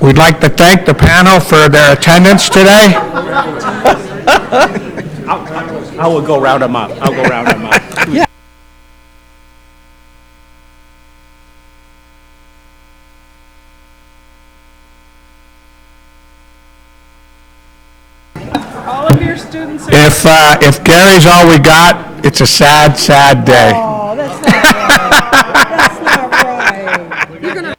We'd like to thank the panel for their attendance today. I will go round them up. I'll go round them up. All of your students are... If Gary's all we got, it's a sad, sad day. Oh, that's not right. That's not right. You're gonna...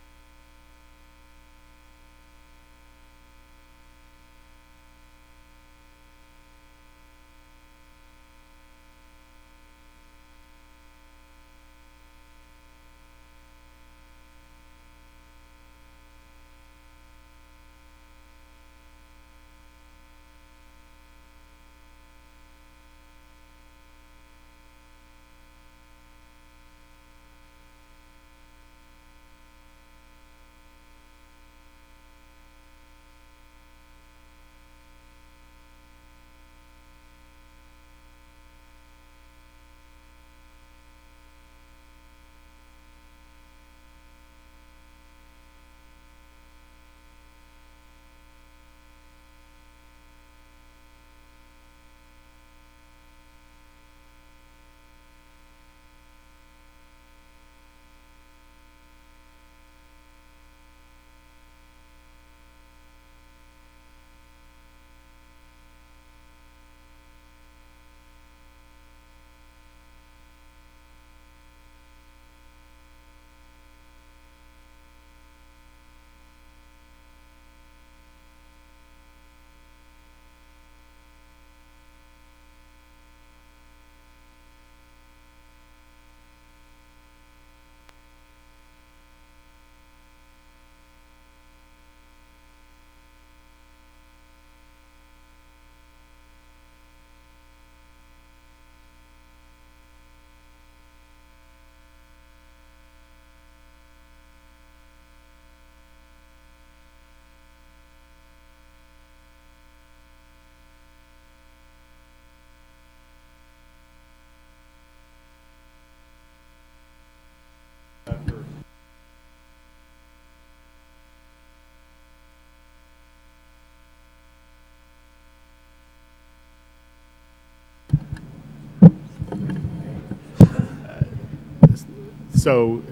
So,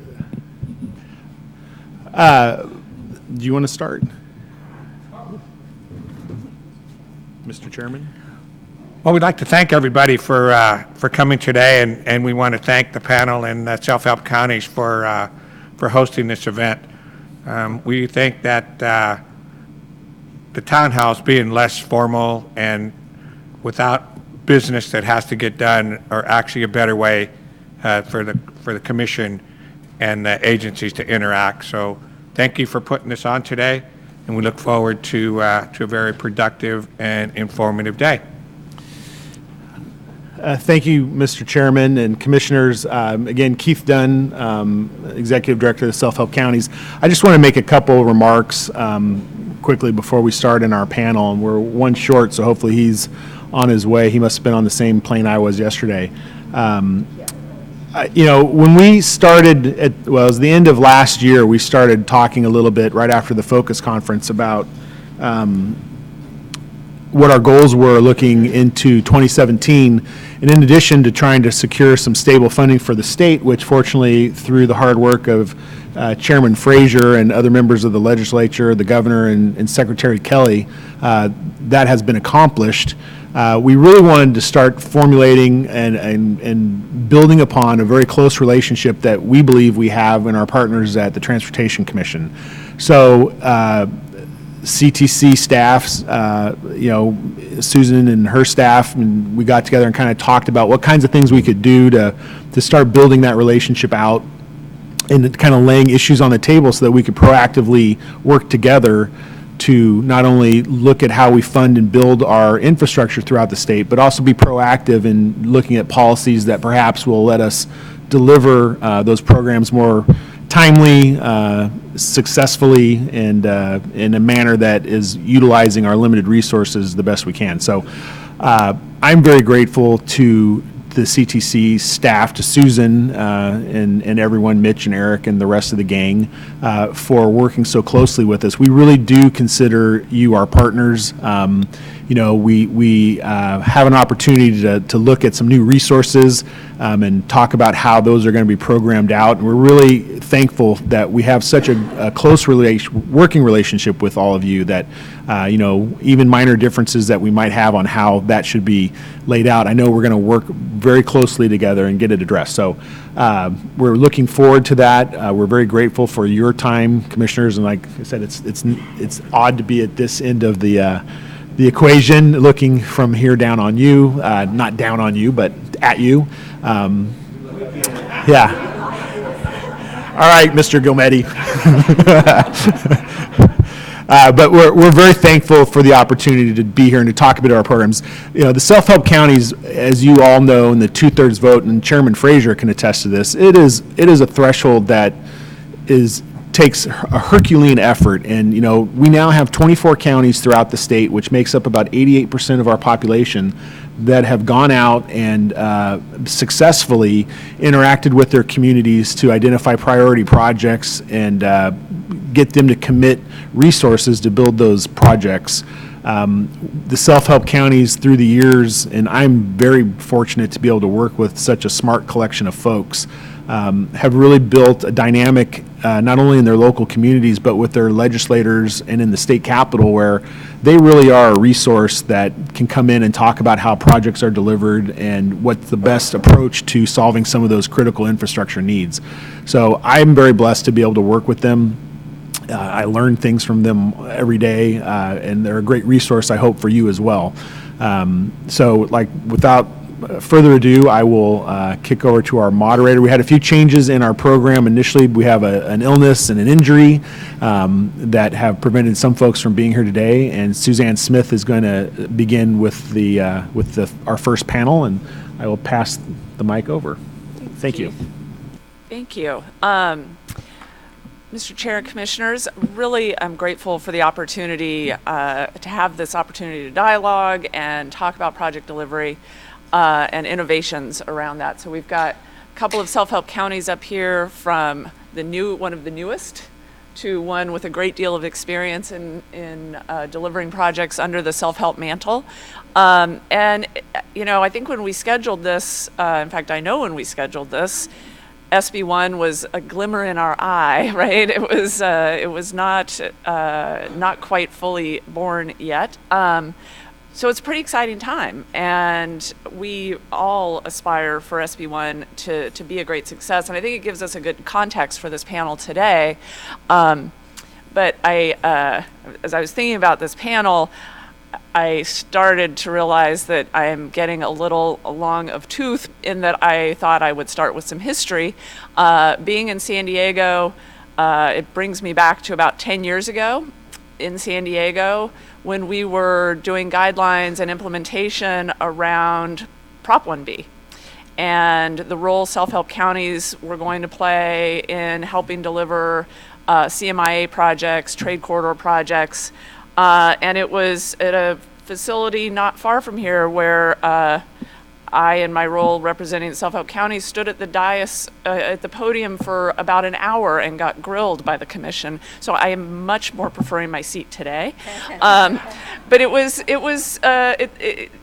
do you want to start? Mr. Chairman? Well, we'd like to thank everybody for coming today, and we want to thank the panel and Self-Help Counties for hosting this event. We think that the townhouse being less formal and without business that has to get done are actually a better way for the commission and the agencies to interact. So thank you for putting this on today, and we look forward to a very productive and informative day. Thank you, Mr. Chairman and Commissioners. Again, Keith Dunn, Executive Director of the Self-Help Counties. I just want to make a couple remarks quickly before we start in our panel. And we're one short, so hopefully he's on his way. He must have been on the same plane I was yesterday. You know, when we started, it was the end of last year, we started talking a little bit right after the Focus Conference about what our goals were looking into 2017. And in addition to trying to secure some stable funding for the state, which fortunately through the hard work of Chairman Frazier and other members of the legislature, the governor and Secretary Kelly, that has been accomplished. We really wanted to start formulating and building upon a very close relationship that we believe we have in our partners at the Transportation Commission. So CTC staffs, you know, Susan and her staff, and we got together and kind of talked about what kinds of things we could do to start building that relationship out and kind of laying issues on the table so that we could proactively work together to not only look at how we fund and build our infrastructure throughout the state, but also be proactive in looking at policies that perhaps will let us deliver those programs more timely, successfully, and in a manner that is utilizing our limited resources the best we can. So I'm very grateful to the CTC staff, to Susan and everyone, Mitch and Eric and the rest of the gang, for working so closely with us. We really do consider you our partners. We have an opportunity to look at some new resources and talk about how those are going to be programmed out. And we're really thankful that we have such a close working relationship with all of you that, even minor differences that we might have on how that should be laid out, I know we're going to work very closely together and get it addressed. So we're looking forward to that. We're very grateful for your time, commissioners. And like I said, it's odd to be at this end of the equation, looking from here down on you, not down on you, but at you. Yeah. All right, Mr. Gilmetti. But we're very thankful for the opportunity to be here and to talk about our programs. The self-help counties, as you all know, in the 2/3 vote, and Chairman Frazier can attest to this, it is a threshold that takes a Herculean effort. And, we now have 24 counties throughout the state, which makes up about 88% of our population, that have gone out and successfully interacted with their communities to identify priority projects and get them to commit resources to build those projects. The self-help counties through the years, and I'm very fortunate to be able to work with such a smart collection of folks, have really built a dynamic, not only in their local communities, but with their legislators and in the state capitol, where they really are a resource that can come in and talk about how projects are delivered and what's the best approach to solving some of those critical infrastructure needs. So I'm very blessed to be able to work with them. I learn things from them every day, and they're a great resource, I hope, for you as well. Without further ado, I will kick over to our moderator. We had a few changes in our program. Initially, we have an illness and an injury that have prevented some folks from being here today, and Suzanne Smith is going to begin with our first panel, and I will pass the mic over. Thank you. Thank you. Mr. Chair and Commissioners, really I'm grateful for the opportunity to have this opportunity to dialogue and talk about project delivery and innovations around that. So we've got a couple of self-help counties up here, from one of the newest to one with a great deal of experience in delivering projects under the self-help mantle. I think when we scheduled this, in fact, I know when we scheduled this, SB1 was a glimmer in our eye, right? It was not quite fully born yet. So it's a pretty exciting time, and we all aspire for SB1 to be a great success, and I think it gives us a good context for this panel today. But as I was thinking about this panel, I started to realize that I am getting a little long of tooth, in that I thought I would start with some history. Being in San Diego, it brings me back to about 10 years ago in San Diego, when we were doing guidelines and implementation around Prop 1B and the role self-help counties were going to play in helping deliver CMIA projects, trade corridor projects. And it was at a facility not far from here where I, in my role representing self-help counties, stood at the dais, at the podium for about an hour and got grilled by the commission. So I am much more preferring my seat today. But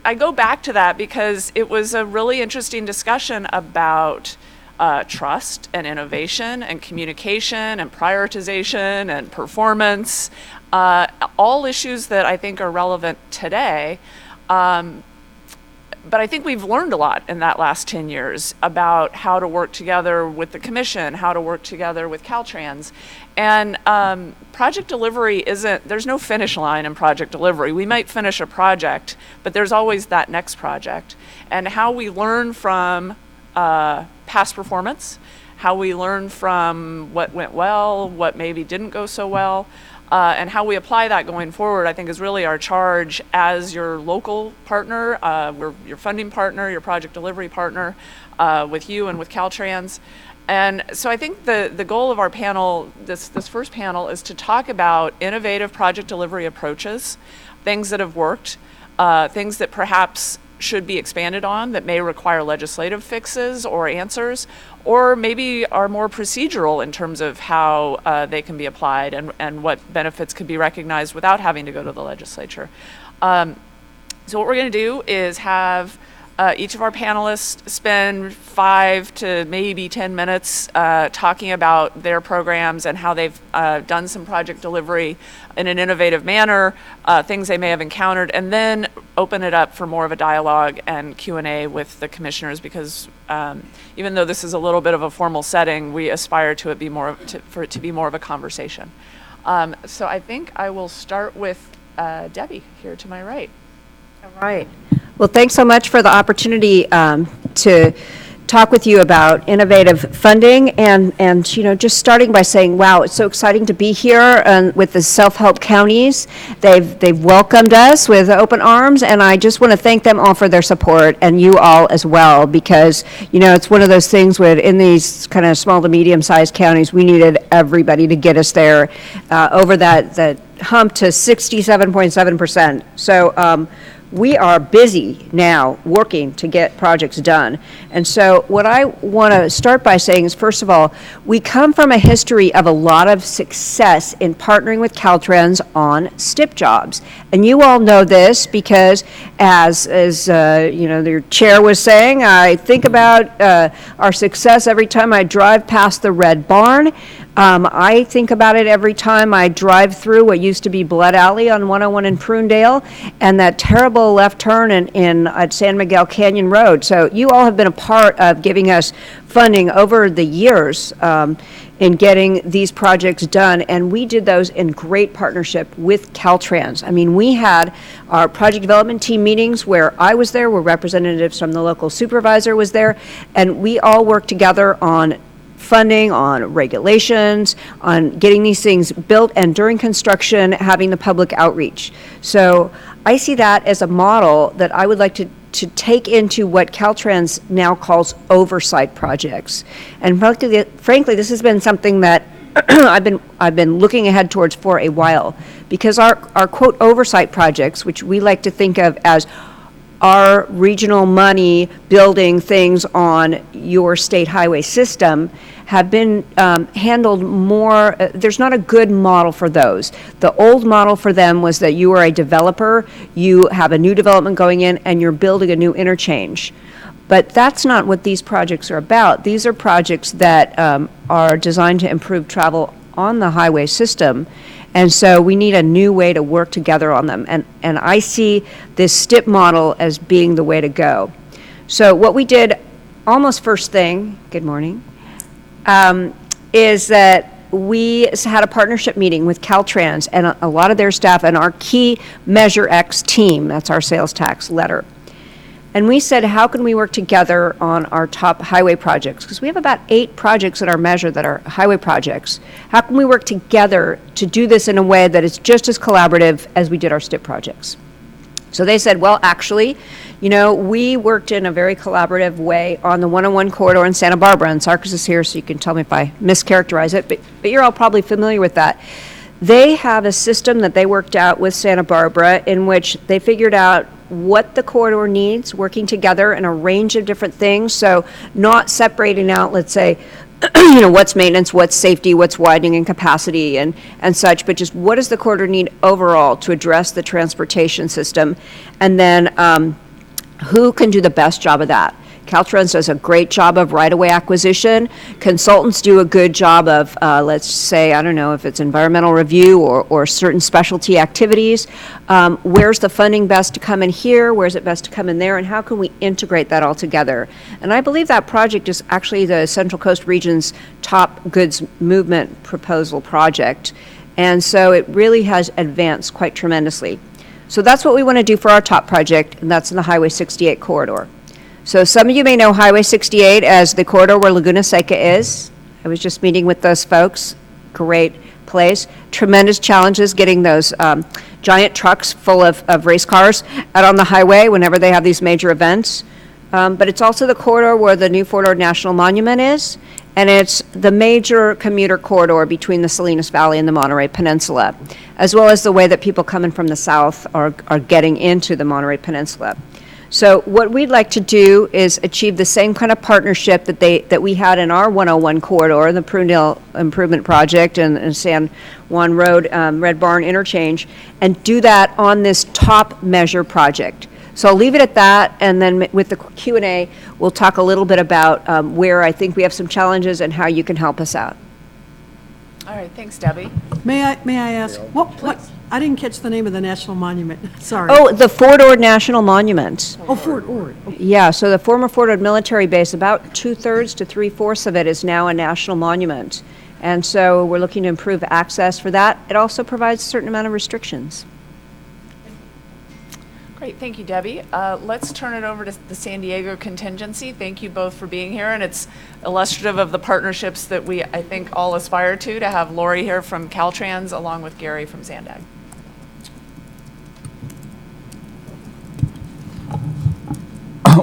I go back to that because it was a really interesting discussion about trust and innovation and communication and prioritization and performance, all issues that I think are relevant today. But I think we've learned a lot in that last 10 years about how to work together with the commission, how to work together with Caltrans. And project delivery there's no finish line in project delivery. We might finish a project, but there's always that next project. And how we learn from past performance, how we learn from what went well, what maybe didn't go so well, and how we apply that going forward, I think, is really our charge as your local partner, your funding partner, your project delivery partner, with you and with Caltrans. And so I think the goal of our panel, this first panel, is to talk about innovative project delivery approaches, things that have worked, things that perhaps should be expanded on, that may require legislative fixes or answers, or maybe are more procedural in terms of how they can be applied and what benefits could be recognized without having to go to the legislature. So what we're going to do is have each of our panelists spend 5 to maybe 10 minutes talking about their programs and how they've done some project delivery in an innovative manner, things they may have encountered, and then open it up for more of a dialogue and Q&A with the commissioners, because even though this is a little bit of a formal setting, we aspire to it for it to be more of a conversation. So I think I will start with Debbie here to my right. All right. Well, thanks so much for the opportunity to talk with you about innovative funding, and just starting by saying, wow, it's so exciting to be here with the self-help counties. They've welcomed us with open arms, and I just want to thank them all for their support, and you all as well, because it's one of those things where in these kind of small to medium-sized counties, we needed everybody to get us there over that hump to 67.7%. So we are busy now working to get projects done. And so what I want to start by saying is, first of all, we come from a history of a lot of success in partnering with Caltrans on STIP jobs. And you all know this because as your chair was saying, I think about our success every time I drive past the Red Barn. I think about it every time I drive through what used to be Blood Alley on 101 in Prunedale and that terrible left turn at San Miguel Canyon Road. So you all have been a part of giving us funding over the years in getting these projects done, and we did those in great partnership with Caltrans. I mean, we had our project development team meetings where I was there, where representatives from the local supervisor was there, and we all worked together on funding, on regulations, on getting these things built, and during construction, having the public outreach. So I see that as a model that I would like to take into what Caltrans now calls oversight projects. And frankly, this has been something that I've been looking ahead towards for a while, because our quote oversight projects, which we like to think of as our regional money building things on your state highway system, have been handled more. There's not a good model for those. The old model for them was that you are a developer, you have a new development going in, and you're building a new interchange. But that's not what these projects are about. These are projects that are designed to improve travel on the highway system. And so we need a new way to work together on them. And I see this STIP model as being the way to go. So what we did almost first thing, good morning, is that we had a partnership meeting with Caltrans and a lot of their staff and our key Measure X team, that's our sales tax letter. And we said, how can we work together on our top highway projects? Because we have about 8 projects in our measure that are highway projects. How can we work together to do this in a way that is just as collaborative as we did our STIP projects? So they said, well, actually, we worked in a very collaborative way on the 101 corridor in Santa Barbara, and Sarkis is here, so you can tell me if I mischaracterize it, but you're all probably familiar with that. They have a system that they worked out with Santa Barbara in which they figured out what the corridor needs, working together in a range of different things, so not separating out, let's say, what's maintenance, what's safety, what's widening and capacity and such, but just what does the corridor need overall to address the transportation system, and then who can do the best job of that. Caltrans does a great job of right-of-way acquisition. Consultants do a good job of, let's say, I don't know if it's environmental review or certain specialty activities. Where's the funding best to come in here? Where's it best to come in there? And how can we integrate that all together? And I believe that project is actually the Central Coast Region's top goods movement proposal project. And so it really has advanced quite tremendously. So that's what we want to do for our top project, and that's in the Highway 68 corridor. So some of you may know Highway 68 as the corridor where Laguna Seca is. I was just meeting with those folks. Great place. Tremendous challenges getting those giant trucks full of race cars out on the highway whenever they have these major events. But it's also the corridor where the new Fort Ord National Monument is, and it's the major commuter corridor between the Salinas Valley and the Monterey Peninsula, as well as the way that people coming from the south are getting into the Monterey Peninsula. So what we'd like to do is achieve the same kind of partnership that we had in our 101 corridor, the Prunedale Improvement Project and San Juan Road, Red Barn interchange, and do that on this top measure project. So I'll leave it at that, and then with the Q&A, we'll talk a little bit about where I think we have some challenges and how you can help us out. All right, thanks, Debbie. May I ask, what, I didn't catch the name of the national monument, sorry. Oh, the Fort Ord National Monument. Oh, Fort Ord. Okay. Yeah, so the former Fort Ord military base, about 2/3 to 3/4 of it is now a national monument. And so we're looking to improve access for that. It also provides a certain amount of restrictions. Great, thank you, Debbie. Let's turn it over to the San Diego contingency. Thank you both for being here, and it's illustrative of the partnerships that we, I think, all aspire to have Lori here from Caltrans along with Gary from Sandag.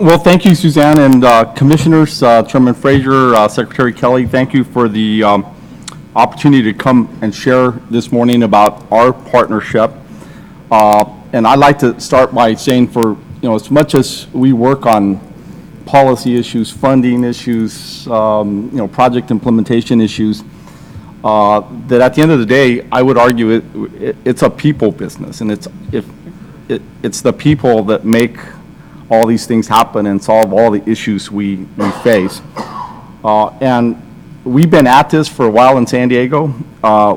Well, thank you, Suzanne, and Commissioners, Chairman Frazier, Secretary Kelly, thank you for the opportunity to come and share this morning about our partnership. And I'd like to start by saying as much as we work on policy issues, funding issues, project implementation issues, that at the end of the day, I would argue it's a people business, and it's the people that make all these things happen and solve all the issues we face. And we've been at this for a while in San Diego.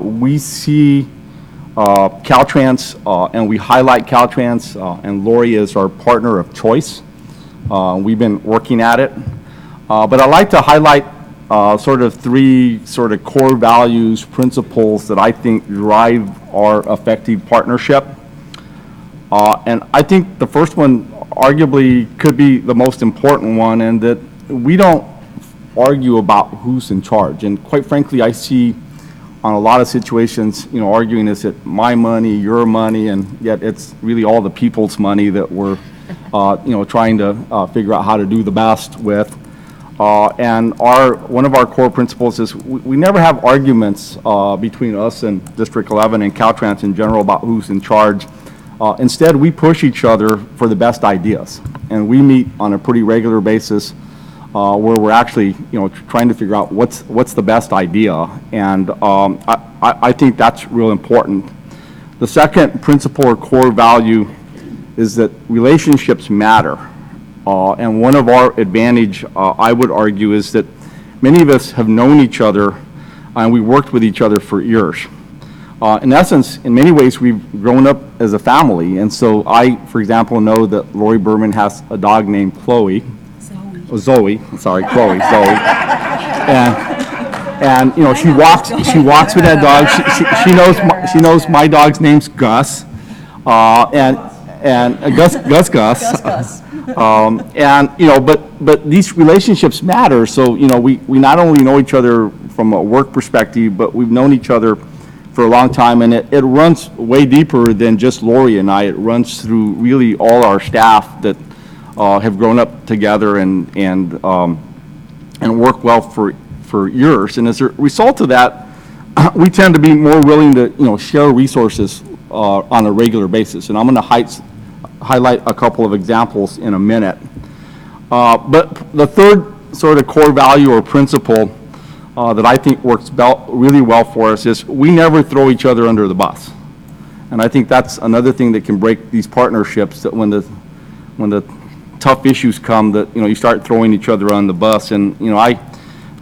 We see Caltrans, and we highlight Caltrans, and Lori is our partner of choice. We've been working at it. But I'd like to highlight sort of three sort of core values, principles that I think drive our effective partnership. And I think the first one arguably could be the most important one, and that we don't argue about who's in charge. And quite frankly, I see on a lot of situations, arguing, is it my money, your money, and yet it's really all the people's money that we're, trying to figure out how to do the best with. And one of our core principles is we never have arguments between us and District 11 and Caltrans in general about who's in charge. Instead, we push each other for the best ideas, and we meet on a pretty regular basis where we're actually, trying to figure out what's the best idea, and I think that's real important. The second principle or core value is that relationships matter, and one of our advantage, I would argue, is that many of us have known each other, and we worked with each other for years. In essence, in many ways, we've grown up as a family, and so I, for example, know that Lori Berman has a dog named Chloe. Zoe, Chloe, and she walks with that dog. She knows my dog's name's Gus, and Gus. But these relationships matter. So we not only know each other from a work perspective, but we've known each other for a long time, and it runs way deeper than just Lori and I. It runs through really all our staff that have grown up together and work well for years. And as a result of that, we tend to be more willing to share resources on a regular basis. And I'm going to highlight a couple of examples in a minute. But the third sort of core value or principle that I think works really well for us is we never throw each other under the bus. And I think that's another thing that can break these partnerships, that when the tough issues come, that you start throwing each other on the bus. And I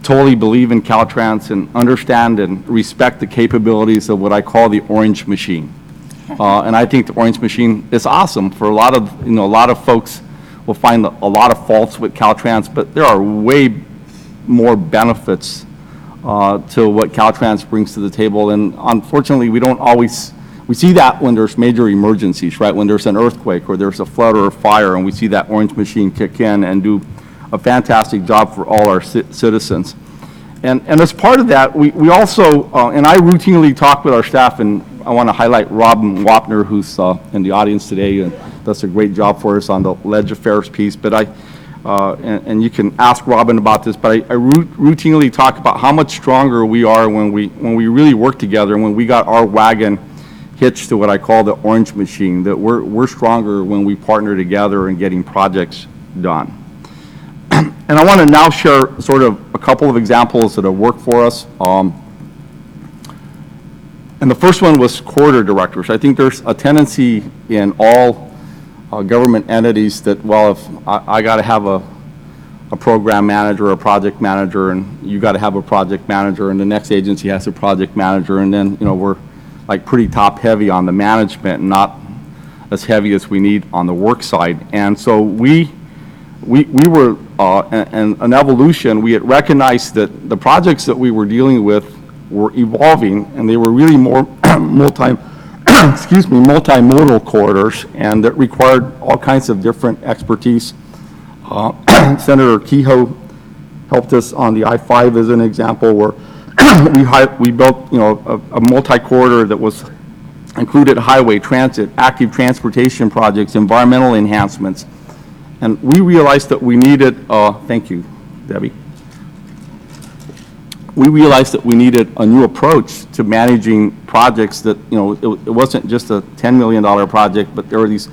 totally believe in Caltrans and understand and respect the capabilities of what I call the orange machine. And I think the orange machine is awesome. For a lot of folks will find a lot of faults with Caltrans, but there are way more benefits to what Caltrans brings to the table. And unfortunately, we see that when there's major emergencies, right? When there's an earthquake or there's a flood or a fire, and we see that orange machine kick in and do a fantastic job for all our citizens. And as part of that, we also, and I routinely talk with our staff, and I want to highlight Robin Wapner, who's in the audience today, and does a great job for us on the Ledge Affairs piece. But and you can ask Robin about this, but I routinely talk about how much stronger we are when we really work together, and when we got our wagon hitch to what I call the orange machine, that we're stronger when we partner together in getting projects done. And I want to now share sort of a couple of examples that have worked for us. And the first one was corridor directors. I think there's a tendency in all government entities that, well, if I got to have a program manager, a project manager, and you got to have a project manager, and the next agency has a project manager, and then, you know, we're like pretty top heavy on the management and not as heavy as we need on the work side. And so we were, in an evolution, we had recognized that the projects that we were dealing with were evolving, and they were really more multimodal corridors, and that required all kinds of different expertise. Senator Kehoe helped us on the I-5 as an example, where we built, you know, a multi-corridor that was included highway, transit, active transportation projects, environmental enhancements. And we realized that we needed, thank you, Debbie. We realized that we needed a new approach to managing projects that, you know, it wasn't just a $10 million project, but there were these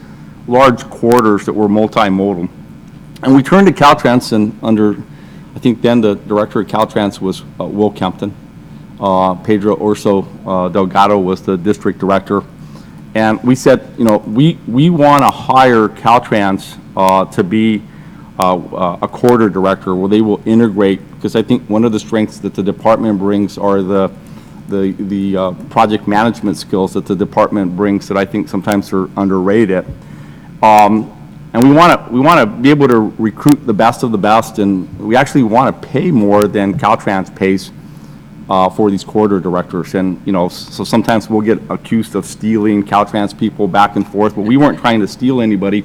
large corridors that were multimodal. And we turned to Caltrans, and under, I think then the director of Caltrans was Will Kempton. Pedro Urso Delgado was the district director. And we said, you know, we want to hire Caltrans to be a corridor director where they will integrate, because I think one of the strengths that the department brings are the project management skills that the department brings that I think sometimes are underrated. And we want to be able to recruit the best of the best, and we actually want to pay more than Caltrans pays for these corridor directors. And, you know, so sometimes we'll get accused of stealing Caltrans people back and forth, but we weren't trying to steal anybody.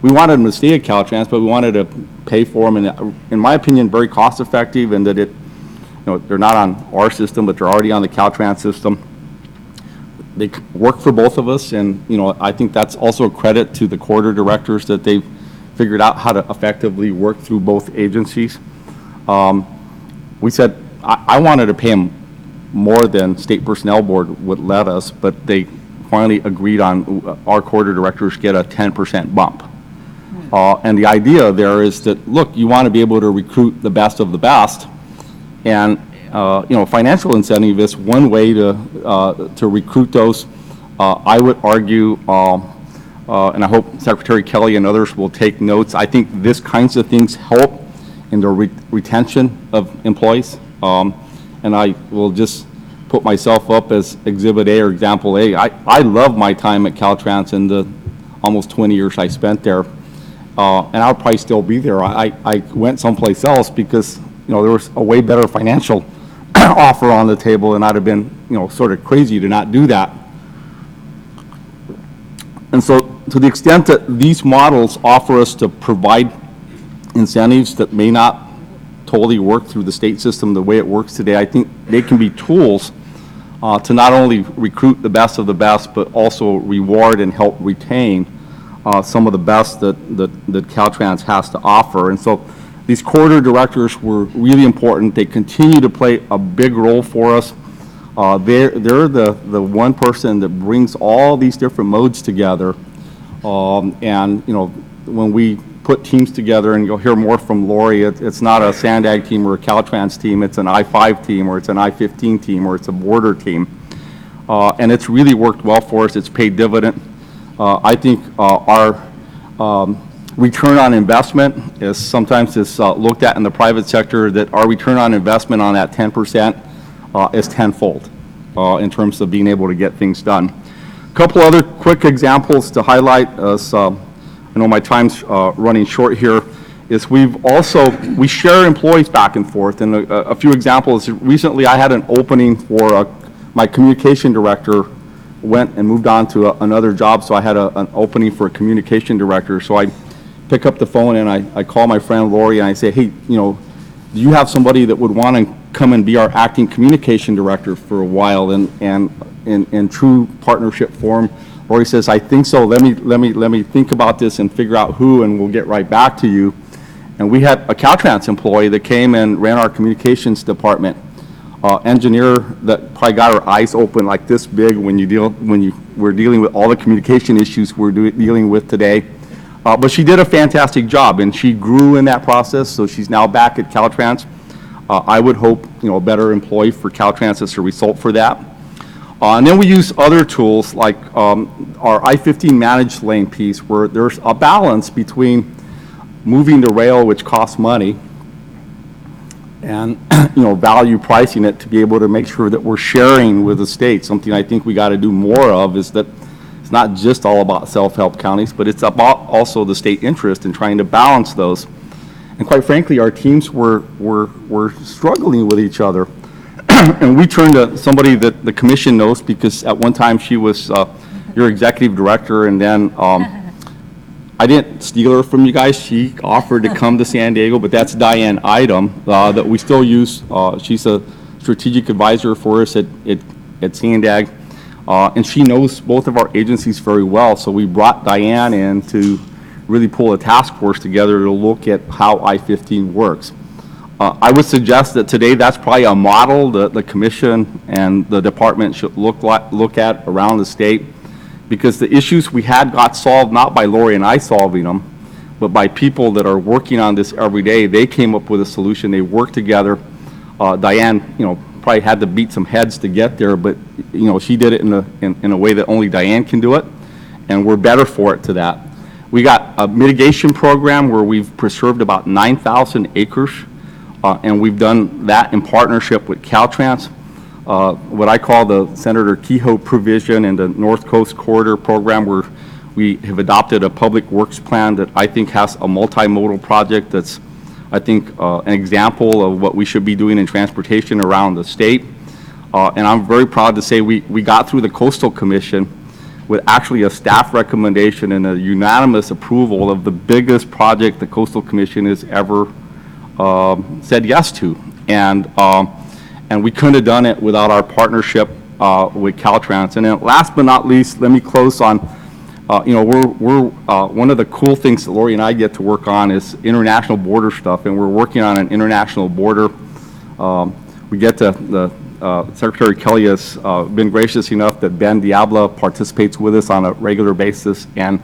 We wanted them to stay at Caltrans, but we wanted to pay for them, and in my opinion, very cost effective, and that it, you know, they're not on our system, but they're already on the Caltrans system. They work for both of us, and, you know, I think that's also a credit to the corridor directors that they've figured out how to effectively work through both agencies. We said, I wanted to pay them more than State Personnel Board would let us, but they finally agreed on our corridor directors get a 10% bump. And the idea there is that, look, you want to be able to recruit the best of the best, and you know, financial incentive is one way to recruit those. I would argue, and I hope Secretary Kelly and others will take notes, I think this kinds of things help in the retention of employees. And I will just put myself up as Exhibit A or Example A. I love my time at Caltrans and the almost 20 years I spent there. And I'll probably still be there. I went someplace else because, you know, there was a way better financial offer on the table, and I'd have been, you know, sort of crazy to not do that. And so to the extent that these models offer us to provide incentives that may not totally work through the state system the way it works today, I think they can be tools to not only recruit the best of the best, but also reward and help retain some of the best that Caltrans has to offer. And so these corridor directors were really important. They continue to play a big role for us. They're the one person that brings all these different modes together. And, you know, when we put teams together, and you'll hear more from Lori, it's not a Sandag team or a Caltrans team, it's an I-5 team, or it's an I-15 team, or it's a border team. And it's really worked well for us. It's paid dividend. I think our return on investment is sometimes looked at in the private sector, that our return on investment on that 10% is tenfold in terms of being able to get things done. A couple other quick examples to highlight, as I know my time's running short here, is we share employees back and forth. And a few examples, recently I had an opening for my communication director went and moved on to another job, so I had an opening for a communication director. So I pick up the phone and I call my friend Lori and I say, hey, you know, do you have somebody that would want to come and be our acting communication director for a while? And in true partnership form, Lori says, I think so. Let me think about this and figure out who, and we'll get right back to you. And we had a Caltrans employee that came and ran our communications department. engineer that probably got her eyes open like this big when we're dealing with all the communication issues we're dealing with today. But she did a fantastic job, and she grew in that process, so she's now back at Caltrans. I would hope, a better employee for Caltrans as a result for that. And then we use other tools like our I-15 managed lane piece, where there's a balance between moving the rail, which costs money, and value pricing it to be able to make sure that we're sharing with the state. Something I think we got to do more of is that it's not just all about self-help counties, but it's about also the state interest in trying to balance those. And quite frankly, our teams were struggling with each other. And we turned to somebody that the commission knows, because at one time she was your executive director, and then I didn't steal her from you guys. She offered to come to San Diego, but that's Diane Idem that we still use. She's a strategic advisor for us at Sandag, and she knows both of our agencies very well. So we brought Diane in to really pull a task force together to look at how I-15 works. I would suggest that today that's probably a model that the commission and the department should look at around the state, because the issues we had got solved not by Lori and I solving them, but by people that are working on this every day. They came up with a solution. They worked together. Diane, probably had to beat some heads to get there, but she did it in a way that only Diane can do it, and we're better for it to that. We got a mitigation program where we've preserved about 9,000 acres. And we've done that in partnership with Caltrans. What I call the Senator Kehoe provision in the North Coast Corridor program, where we have adopted a public works plan that I think has a multimodal project that's, I think, an example of what we should be doing in transportation around the state. And I'm very proud to say we got through the Coastal Commission with actually a staff recommendation and a unanimous approval of the biggest project the Coastal Commission has ever said yes to, and we couldn't have done it without our partnership with Caltrans. And then last but not least, let me close on, we're one of the cool things that Lori and I get to work on is international border stuff, and we're working on an international border. We get to Secretary Kelly has been gracious enough that Ben Diablo participates with us on a regular basis, and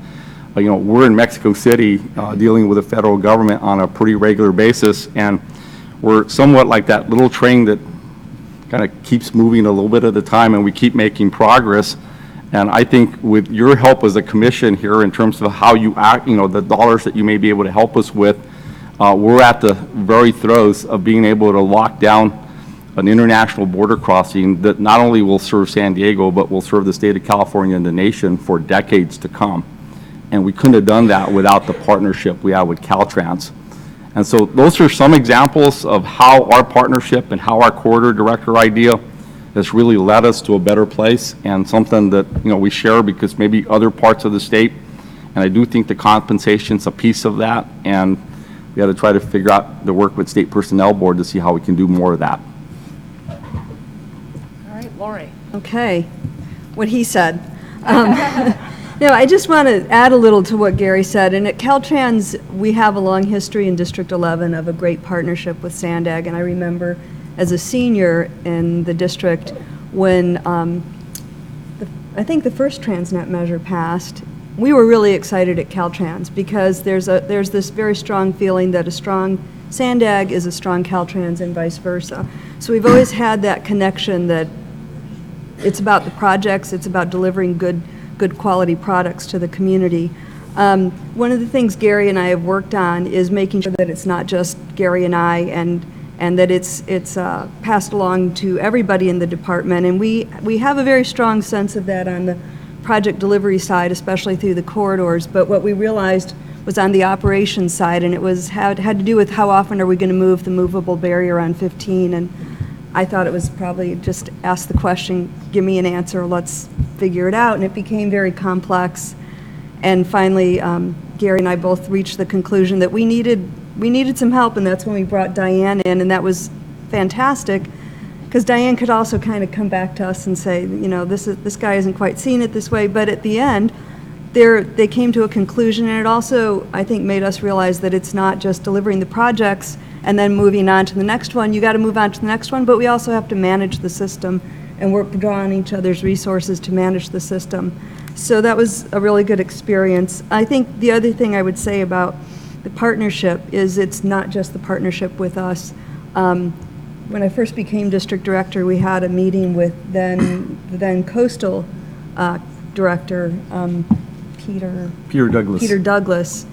we're in Mexico City dealing with the federal government on a pretty regular basis, and we're somewhat like that little train that kind of keeps moving a little bit at a time, and we keep making progress. And I think with your help as a commission here in terms of how you act, the dollars that you may be able to help us with, we're at the very throes of being able to lock down an international border crossing that not only will serve San Diego, but will serve the state of California and the nation for decades to come. And we couldn't have done that without the partnership we have with Caltrans. And so those are some examples of how our partnership and how our corridor director idea has really led us to a better place, and something that we share because maybe other parts of the state, and I do think the compensation's a piece of that, and we got to try to figure out the work with State Personnel Board to see how we can do more of that. All right, Lori. Okay, what he said. I just want to add a little to what Gary said. And at Caltrans, we have a long history in District 11 of a great partnership with Sandag. And I remember as a senior in the district when I think the first Transnet measure passed, we were really excited at Caltrans because there's this very strong feeling that a strong Sandag is a strong Caltrans and vice versa. So we've always had that connection that it's about the projects, it's about delivering good quality products to the community. One of the things Gary and I have worked on is making sure that it's not just Gary and I, and that it's passed along to everybody in the department. And we have a very strong sense of that on the project delivery side, especially through the corridors. But what we realized was on the operations side, and it had to do with how often are we going to move the movable barrier on 15. And I thought it was probably just ask the question, give me an answer, let's figure it out. And it became very complex. And finally, Gary and I both reached the conclusion that we needed some help, and that's when we brought Diane in, and that was fantastic, because Diane could also kind of come back to us and say, this guy isn't quite seeing it this way. But at the end, they came to a conclusion, and it also, I think, made us realize that it's not just delivering the projects and then moving on to the next one. You got to move on to the next one, but we also have to manage the system and draw on each other's resources to manage the system. So that was a really good experience. I think the other thing I would say about the partnership is it's not just the partnership with us. When I first became district director, we had a meeting with then coastal director, Peter Douglas. Peter Douglas,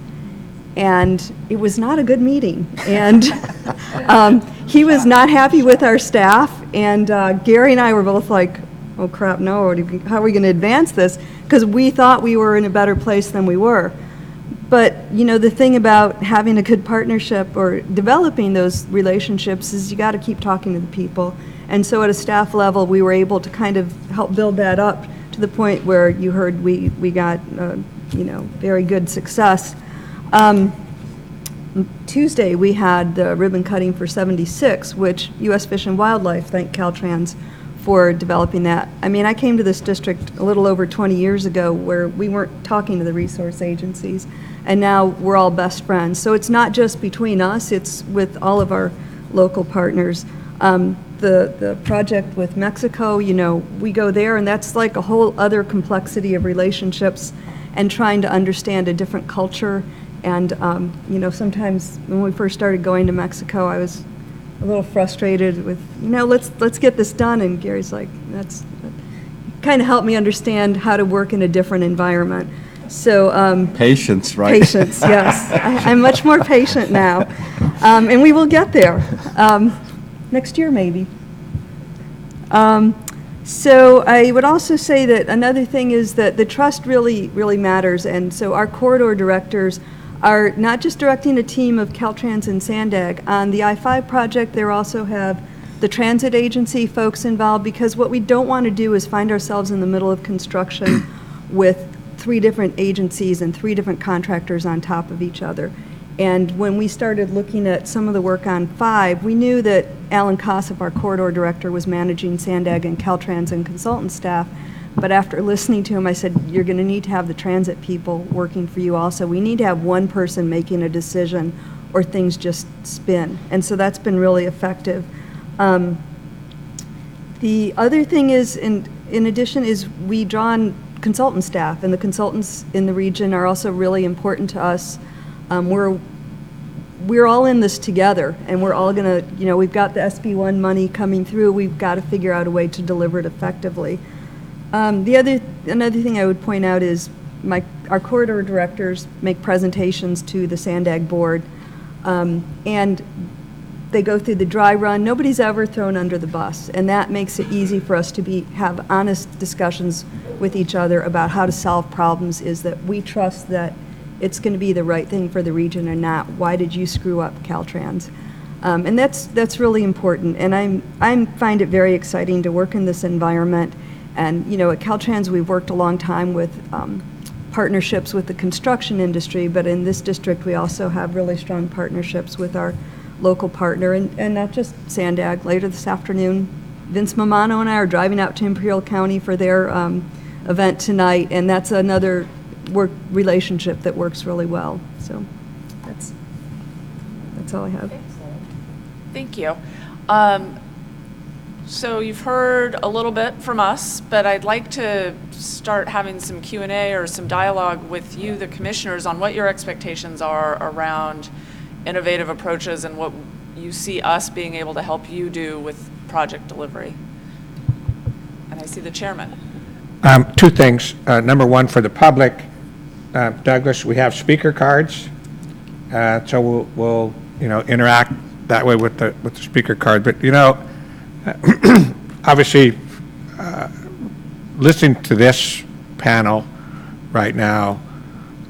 and it was not a good meeting. And he was not happy with our staff, and Gary and I were both like, oh crap, no, how are we going to advance this? Because we thought we were in a better place than we were. But, you know, the thing about having a good partnership or developing those relationships is you got to keep talking to the people. And so at a staff level, we were able to kind of help build that up to the point where you heard we got, you know, very good success. Tuesday, we had the ribbon cutting for 76, which U.S. Fish and Wildlife thanked Caltrans for developing that. I mean, I came to this district a little over 20 years ago where we weren't talking to the resource agencies, and now we're all best friends. So it's not just between us, it's with all of our local partners. The project with Mexico, you know, we go there, and that's like a whole other complexity of relationships and trying to understand a different culture. And, you know, sometimes when we first started going to Mexico, I was a little frustrated with, you know, let's get this done. And Gary's like, that's kind of helped me understand how to work in a different environment. So Patience, right? patience, yes, I'm much more patient now, and we will get there next year maybe. So I would also say that another thing is that the trust really matters, and so our corridor directors are not just directing a team of Caltrans and Sandag. On the I-5 project, they also have the transit agency folks involved, because what we don't want to do is find ourselves in the middle of construction with 3 different agencies and 3 different contractors on top of each other. And when we started looking at some of the work on 5, we knew that Alan Kossoff, our corridor director, was managing Sandag and Caltrans and consultant staff. But after listening to him, I said, you're going to need to have the transit people working for you also. We need to have one person making a decision or things just spin. And so that's been really effective. The other thing is, in addition, is we draw on consultant staff, and the consultants in the region are also really important to us. We're all in this together, and we're all going to, you know, we've got the SB1 money coming through. We've got to figure out a way to deliver it effectively. Another thing I would point out is our corridor directors make presentations to the Sandag board, and they go through the dry run. Nobody's ever thrown under the bus, and that makes it easy for us to have honest discussions with each other about how to solve problems, is that we trust that it's going to be the right thing for the region and not, why did you screw up, Caltrans? And that's really important, and I find it very exciting to work in this environment. And, you know, at Caltrans, we've worked a long time with partnerships with the construction industry, but in this district, we also have really strong partnerships with our local partner, and not just Sandag. Later this afternoon, Vince Mamano and I are driving out to Imperial County for their event tonight, and that's another work relationship that works really well. So that's all I have. Thank you. So you've heard a little bit from us, but I'd like to start having some Q&A or some dialogue with you, the commissioners, on what your expectations are around innovative approaches and what you see us being able to help you do with project delivery. And I see the chairman. 2 things. Number 1, for the public, Douglas, we have speaker cards, so we'll you know, interact that way with the speaker card. But, you know, obviously, listening to this panel right now,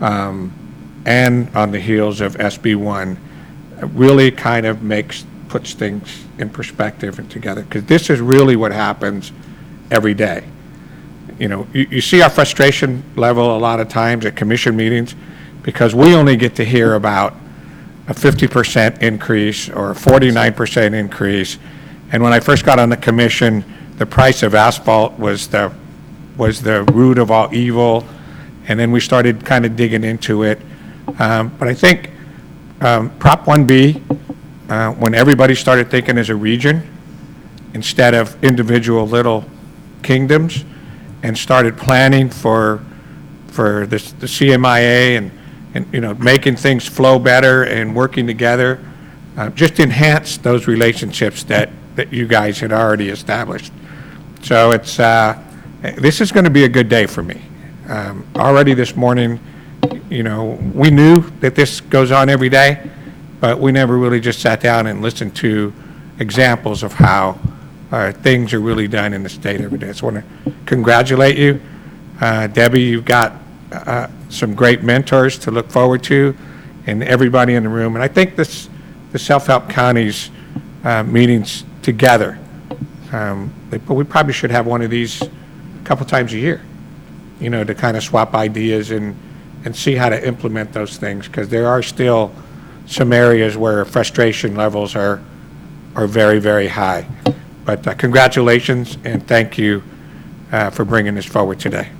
and on the heels of SB1, really kind of puts things in perspective and together, because this is really what happens every day. You know, you see our frustration level a lot of times at commission meetings, because we only get to hear about a 50% increase or a 49% increase. And when I first got on the commission, the price of asphalt was the root of all evil, and then we started kind of digging into it. But I think Prop 1B when everybody started thinking as a region instead of individual little kingdoms, and started planning for the CMIA and making things flow better and working together, just enhanced those relationships that you guys had already established. So this is going to be a good day for me. Already this morning, we knew that this goes on every day, but we never really just sat down and listened to examples of how things are really done in the state every day. So I want to congratulate you. Debbie, you've got some great mentors to look forward to, and everybody in the room. And I think the self-help counties meetings together, but we probably should have one of these a couple times a year, to kind of swap ideas and see how to implement those things, because there are still some areas where frustration levels are very, very high. But congratulations, and thank you for bringing this forward today.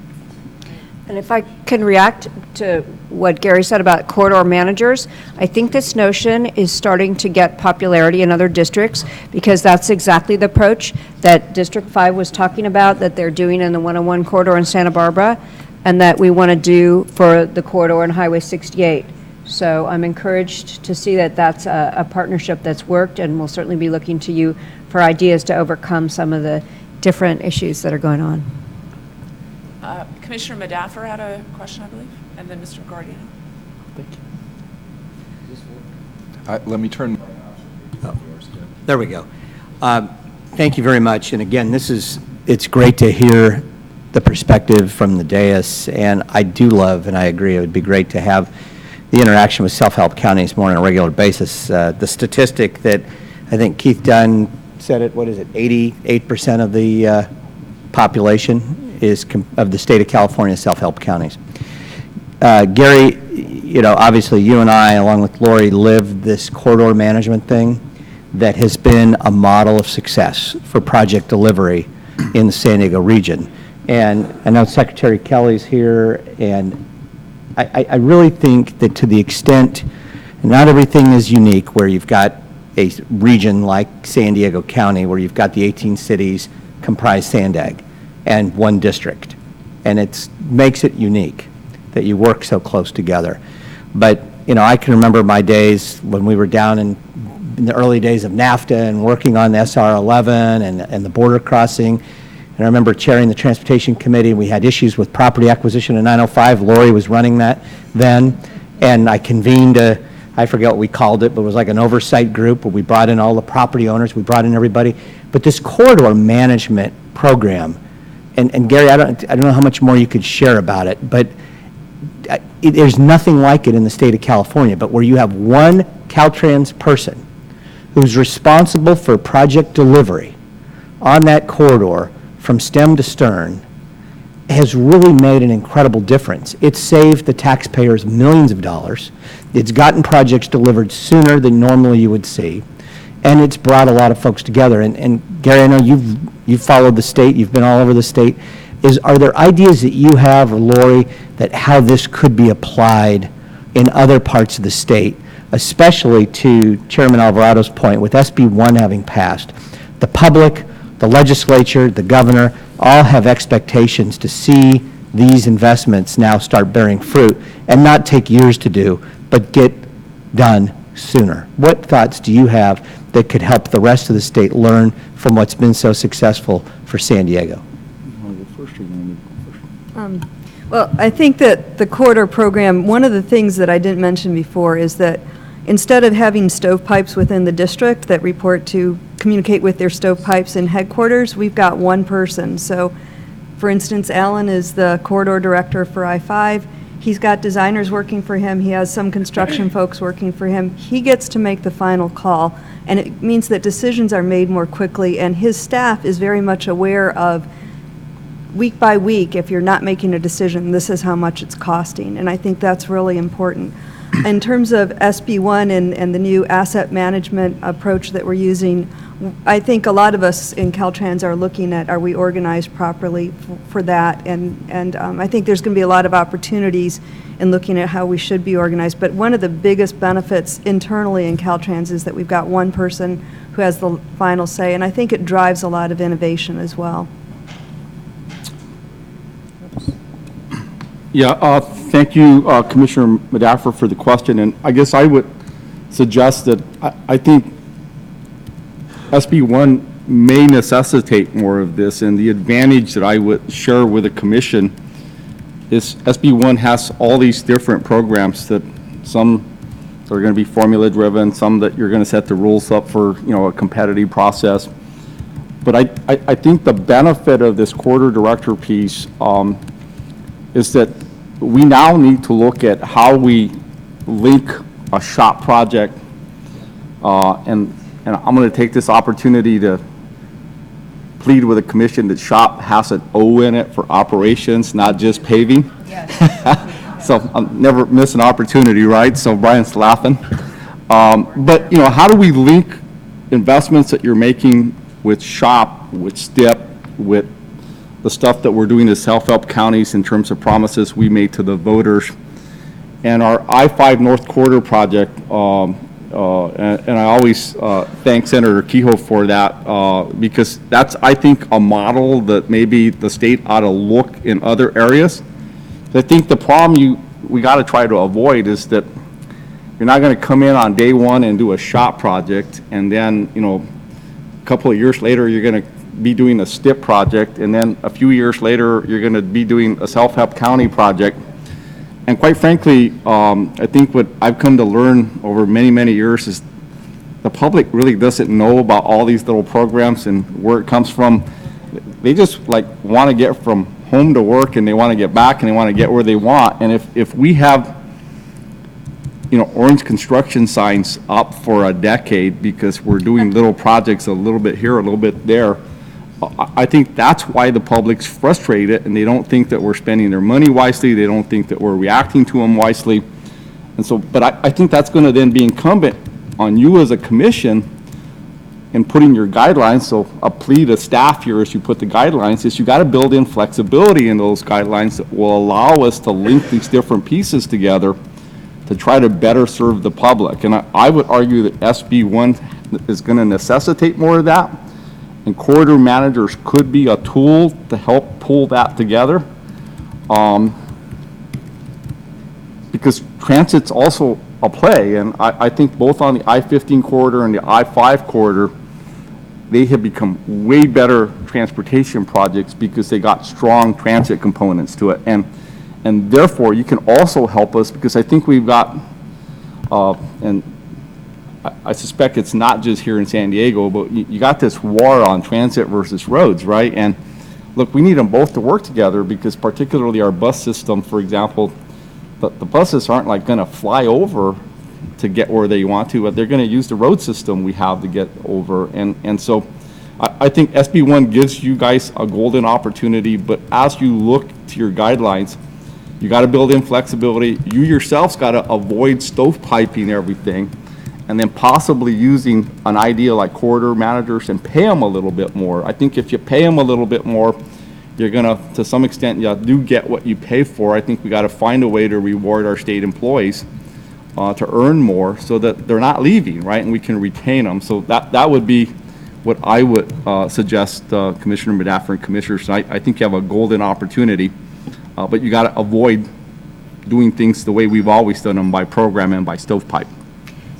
And if I can react to what Gary said about corridor managers, I think this notion is starting to get popularity in other districts, because that's exactly the approach that District 5 was talking about, that they're doing in the 101 corridor in Santa Barbara, and that we want to do for the corridor in Highway 68. So I'm encouraged to see that that's a partnership that's worked, and we'll certainly be looking to you for ideas to overcome some of the different issues that are going on. Commissioner Madaffer had a question, I believe, and then Mr. Guardiano. Let me turn. There we go. Thank you very much. And again, it's great to hear the perspective from the dais, and I do love, and I agree, it would be great to have the interaction with self-help counties more on a regular basis. The statistic that I think Keith Dunn said it, what is it, 88% of the population of the state of California self-help counties. Gary, obviously you and I, along with Lori, live this corridor management thing that has been a model of success for project delivery in the San Diego region. And I know Secretary Kelly's here, and I really think that to the extent, not everything is unique, where you've got a region like San Diego County, where you've got the 18 cities comprise Sandag and one district. And it makes it unique that you work so close together. But, I can remember my days when we were down in the early days of NAFTA and working on the SR-11 and the border crossing. And I remember chairing the Transportation Committee, and we had issues with property acquisition in 905. Lori was running that then. And I convened I forget what we called it, but it was like an oversight group where we brought in all the property owners, we brought in everybody. But this corridor management program, and Gary, I don't know how much more you could share about it, but there's nothing like it in the state of California, but where you have one Caltrans person who's responsible for project delivery on that corridor from stem to stern has really made an incredible difference. It's saved the taxpayers millions of dollars. It's gotten projects delivered sooner than normally you would see. And it's brought a lot of folks together. And Gary, I know you've followed the state, you've been all over the state. Are there ideas that you have, or Lori, that how this could be applied in other parts of the state, especially to Chairman Alvarado's point, with SB 1 having passed? The public, the legislature, the governor, all have expectations to see these investments now start bearing fruit and not take years to do, but get done sooner. What thoughts do you have that could help the rest of the state learn from what's been so successful for San Diego? Well, I think that the corridor program, one of the things that I didn't mention before is that instead of having stovepipes within the district that communicate with their stovepipes in headquarters, we've got one person. So, for instance, Alan is the corridor director for I-5. He's got designers working for him. He has some construction folks working for him. He gets to make the final call, and it means that decisions are made more quickly, and his staff is very much aware of week by week, if you're not making a decision, this is how much it's costing, and I think that's really important. in terms of SB1 and the new asset management approach that we're using, I think a lot of us in Caltrans are looking at, are we organized properly for that? And I think there's going to be a lot of opportunities in looking at how we should be organized. But one of the biggest benefits internally in Caltrans is that we've got one person who has the final say, and I think it drives a lot of innovation as well. Yeah, thank you, Commissioner Madaffer, for the question. And I guess I would suggest that I think SB1 may necessitate more of this, and the advantage that I would share with the commission is SB1 has all these different programs that some are going to be formula driven, some that you're going to set the rules up for, a competitive process. But I think the benefit of this quarter director piece is that we now need to look at how we link a SHOP project, and I'm going to take this opportunity to plead with the commission that SHOP has an O in it for operations, not just paving. So I'll never miss an opportunity, right? So Brian's laughing. But, how do we link investments that you're making with SHOP, with STIP, with the stuff that we're doing as self-help counties in terms of promises we made to the voters? And our I-5 North Corridor project, and I always thank Senator Kehoe for that, because that's, I think, a model that maybe the state ought to look in other areas. I think the problem we got to try to avoid is that you're not going to come in on day one and do a SHOP project, and then, a couple of years later, you're going to be doing a STIP project, and then a few years later, you're going to be doing a self-help county project. And quite frankly, I think what I've come to learn over many, many years is the public really doesn't know about all these little programs and where it comes from. They just want to get from home to work, and they want to get back, and they want to get where they want. And if we have, orange construction signs up for a decade because we're doing little projects a little bit here, a little bit there, I think that's why the public's frustrated, and they don't think that we're spending their money wisely. They don't think that we're reacting to them wisely. And so, but I think that's going to then be incumbent on you as a commission in putting your guidelines. So a plea to staff here as you put the guidelines is you got to build in flexibility in those guidelines that will allow us to link these different pieces together to try to better serve the public. And I would argue that SB1 is going to necessitate more of that. And corridor managers could be a tool to help pull that together. Because transit's also a play, and I think both on the I-15 corridor and the I-5 corridor, they have become way better transportation projects because they got strong transit components to it. And therefore, you can also help us, because I think we've got, and I suspect it's not just here in San Diego, but you got this war on transit versus roads, right? And look, we need them both to work together, because particularly our bus system, for example, the buses aren't going to fly over to get where they want to, but they're going to use the road system we have to get over. And so I think SB1 gives you guys a golden opportunity, but as you look to your guidelines, you got to build in flexibility. You yourselves got to avoid stovepiping everything, and then possibly using an idea like corridor managers and pay them a little bit more. I think if you pay them a little bit more, you're gonna, to some extent, you do get what you pay for. I think we gotta find a way to reward our state employees to earn more so that they're not leaving, right? And we can retain them. So that would be what I would suggest, Commissioner Madaffer and Commissioners. I think you have a golden opportunity, but you gotta avoid doing things the way we've always done them, by program and by stovepipe.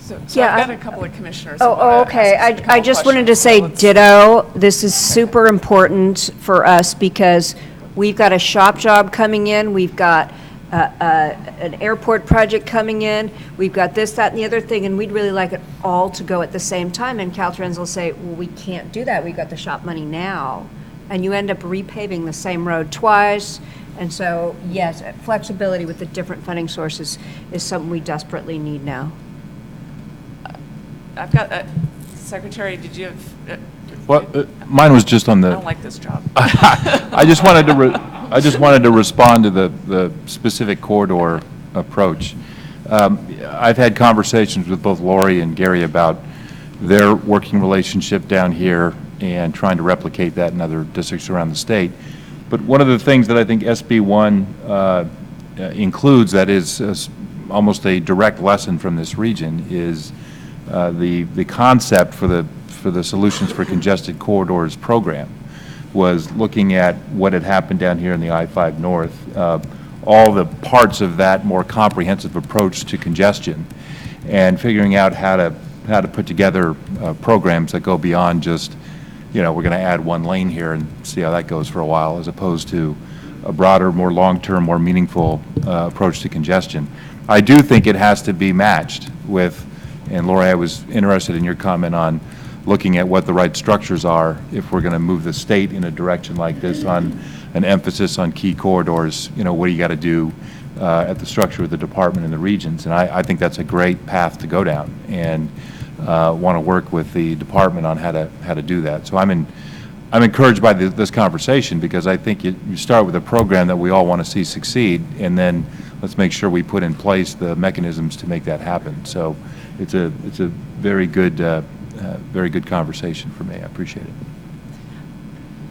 So Yeah, I've got a couple of commissioners. who Oh, wanna okay. ask a I just couple wanted to say questions. ditto. This is super important for us because we've got a shop job coming in, we've got an airport project coming in, we've got this, that, and the other thing, and we'd really like it all to go at the same time. And Caltrans will say, well, we can't do that. We've got the shop money now. And you end up repaving the same road twice. And so, yes, flexibility with the different funding sources is something we desperately need now. I've got, Secretary, did you have, Well, mine was just on I the, don't like this job. I just wanted to respond to the specific corridor approach. I've had conversations with both Lori and Gary about their working relationship down here and trying to replicate that in other districts around the state. But one of the things that I think SB 1 includes that is almost a direct lesson from this region is the concept for the Solutions for Congested Corridors program was looking at what had happened down here in the I-5 North, all the parts of that more comprehensive approach to congestion, and figuring out how to put together programs that go beyond just, we're going to add one lane here and see how that goes for a while, as opposed to a broader, more long-term, more meaningful approach to congestion. I do think it has to be matched with, and Lori, I was interested in your comment on looking at what the right structures are if we're going to move the state in a direction like this on an emphasis on key corridors. What do you got to do at the structure of the department and the regions? And I think that's a great path to go down, and want to work with the department on how to do that. So I'm encouraged by this conversation, because I think you start with a program that we all want to see succeed, and then let's make sure we put in place the mechanisms to make that happen. So it's a very good conversation for me. I appreciate it.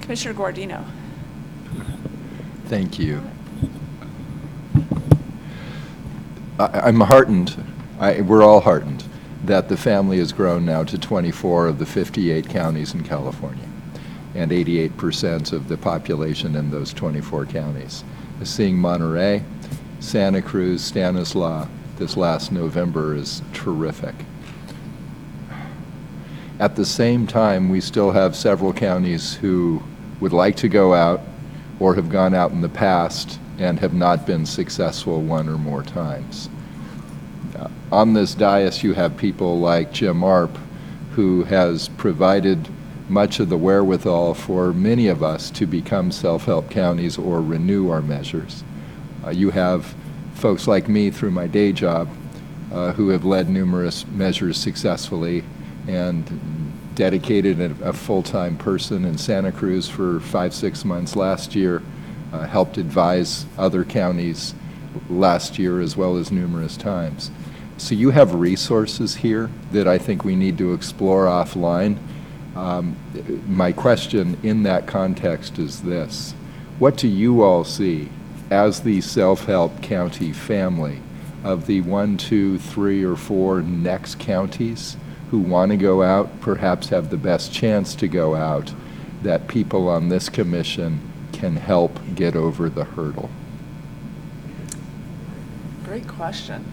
Commissioner Guardino. Thank you. I'm heartened, we're all heartened, that the family has grown now to 24 of the 58 counties in California, and 88% of the population in those 24 counties. Seeing Monterey, Santa Cruz, Stanislaus this last November is terrific. At the same time, we still have several counties who would like to go out or have gone out in the past and have not been successful one or more times. On this dais, you have people like Jim Arp, who has provided much of the wherewithal for many of us to become self-help counties or renew our measures. You have folks like me through my day job who have led numerous measures successfully, and dedicated a full-time person in Santa Cruz for 5-6 months last year, helped advise other counties last year as well as numerous times. So you have resources here that I think we need to explore offline. My question in that context is this: what do you all see as the self-help county family of the 1, 2, 3, or 4 next counties who want to go out, perhaps have the best chance to go out, that people on this commission can help get over the hurdle? Great question.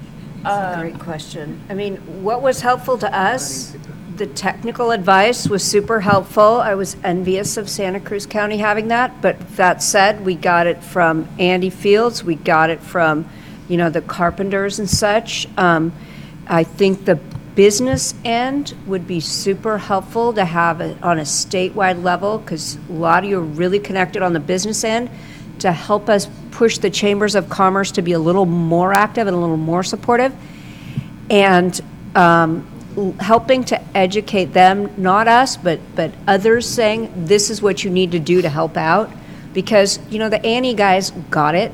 That's a great question. I mean, what was helpful to us, the technical advice was super helpful. I was envious of Santa Cruz County having that, but that said, we got it from Andy Fields, we got it from, the carpenters and such. I think the business end would be super helpful to have it on a statewide level, because a lot of you are really connected on the business end, to help us push the chambers of commerce to be a little more active and a little more supportive, and helping to educate them, not us, but others, saying this is what you need to do to help out, because the A&E guys got it,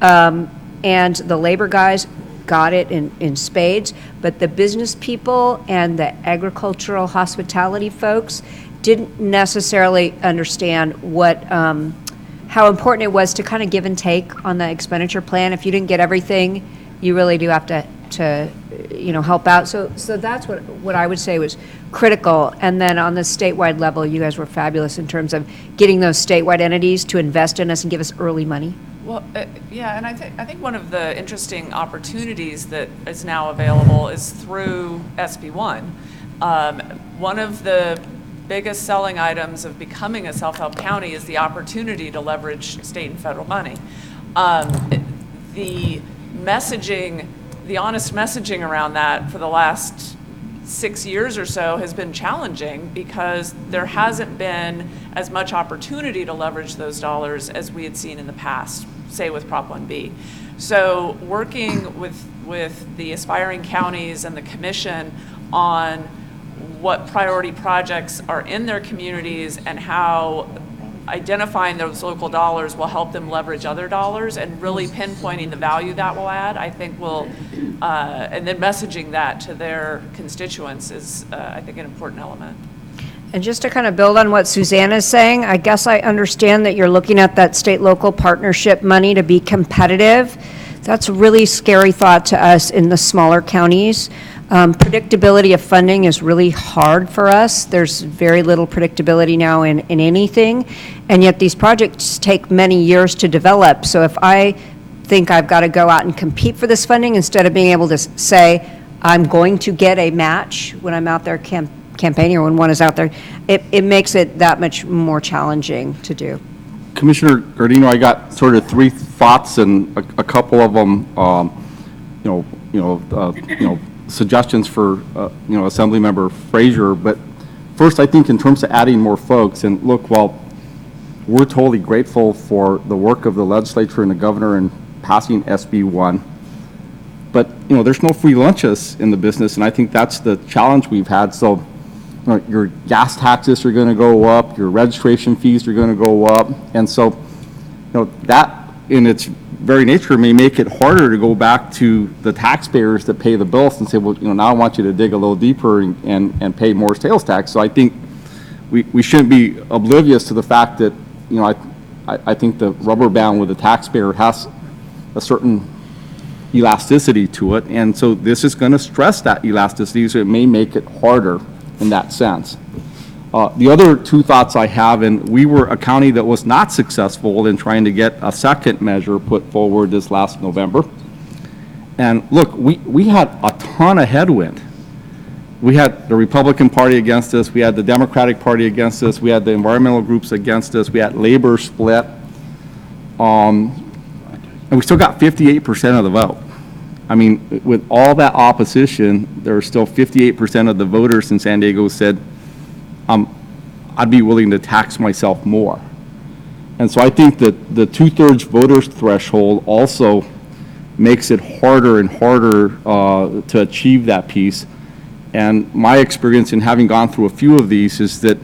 and the labor guys got it in spades, but the business people and the agricultural hospitality folks didn't necessarily understand what how important it was to kind of give and take on the expenditure plan. If you didn't get everything, you really do have to help out. So that's what I would say was critical. And then on the statewide level, you guys were fabulous in terms of getting those statewide entities to invest in us and give us early money. Well, yeah, and I think one of the interesting opportunities that is now available is through SB 1. One of the biggest selling items of becoming a self-help county is the opportunity to leverage state and federal money. The messaging, the honest messaging around that for the last 6 years or so has been challenging, because there hasn't been as much opportunity to leverage those dollars as we had seen in the past, say with Prop 1B. So working with the aspiring counties and the commission on what priority projects are in their communities and how identifying those local dollars will help them leverage other dollars, and really pinpointing the value that will add, I think will, and then messaging that to their constituents is, I think, an important element. And just to kind of build on what Suzanne is saying, I guess I understand that you're looking at that state-local partnership money to be competitive. That's a really scary thought to us in the smaller counties. Predictability of funding is really hard for us. There's very little predictability now in anything, and yet these projects take many years to develop. So if I think I've got to go out and compete for this funding instead of being able to say, I'm going to get a match when I'm out there campaigning or when one is out there, it makes it that much more challenging to do. Commissioner Gardino, I got sort of three thoughts, and a couple of them, suggestions for, Assemblymember Frazier. But first, I think in terms of adding more folks, and look, while we're totally grateful for the work of the legislature and the governor in passing SB 1, but, there's no free lunches in the business, and I think that's the challenge we've had. So, your gas taxes are going to go up, your registration fees are going to go up, and so, that in its very nature may make it harder to go back to the taxpayers that pay the bills and say, well, now I want you to dig a little deeper and pay more sales tax. So I think we shouldn't be oblivious to the fact that, I think the rubber band with the taxpayer has a certain elasticity to it, and so this is going to stress that elasticity, so it may make it harder in that sense. The other two thoughts I have, and we were a county that was not successful in trying to get a second measure put forward this last November. And look, we had a ton of headwind. We had the Republican Party against us, we had the Democratic Party against us, we had the environmental groups against us, we had labor split, and we still got 58% of the vote. I mean, with all that opposition, there are still 58% of the voters in San Diego said, I'd be willing to tax myself more. And so I think that the 2/3 voters threshold also makes it harder and harder to achieve that piece. And my experience in having gone through a few of these is that,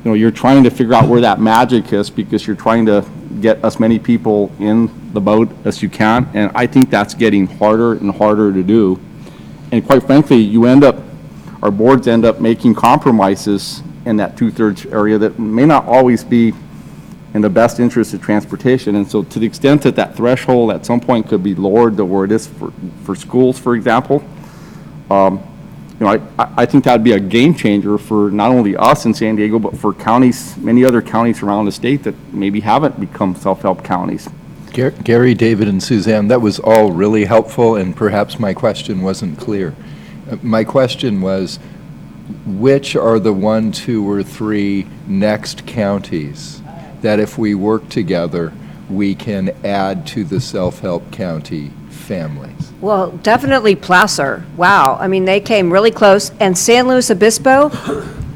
you're trying to figure out where that magic is because you're trying to get as many people in the boat as you can. And I think that's getting harder and harder to do. And quite frankly, our boards end up making compromises in that 2/3 area that may not always be in the best interest of transportation. And so to the extent that that threshold at some point could be lowered to where it is for schools, for example, I think that would be a game changer for not only us in San Diego, but for counties, many other counties around the state that maybe haven't become self-help counties. Gary, David, and Suzanne, that was all really helpful, and perhaps my question wasn't clear. My question was, which are the 1, 2, or 3 next counties that if we work together, we can add to the self-help county families? Well, definitely Placer. Wow. I mean, they came really close. And San Luis Obispo,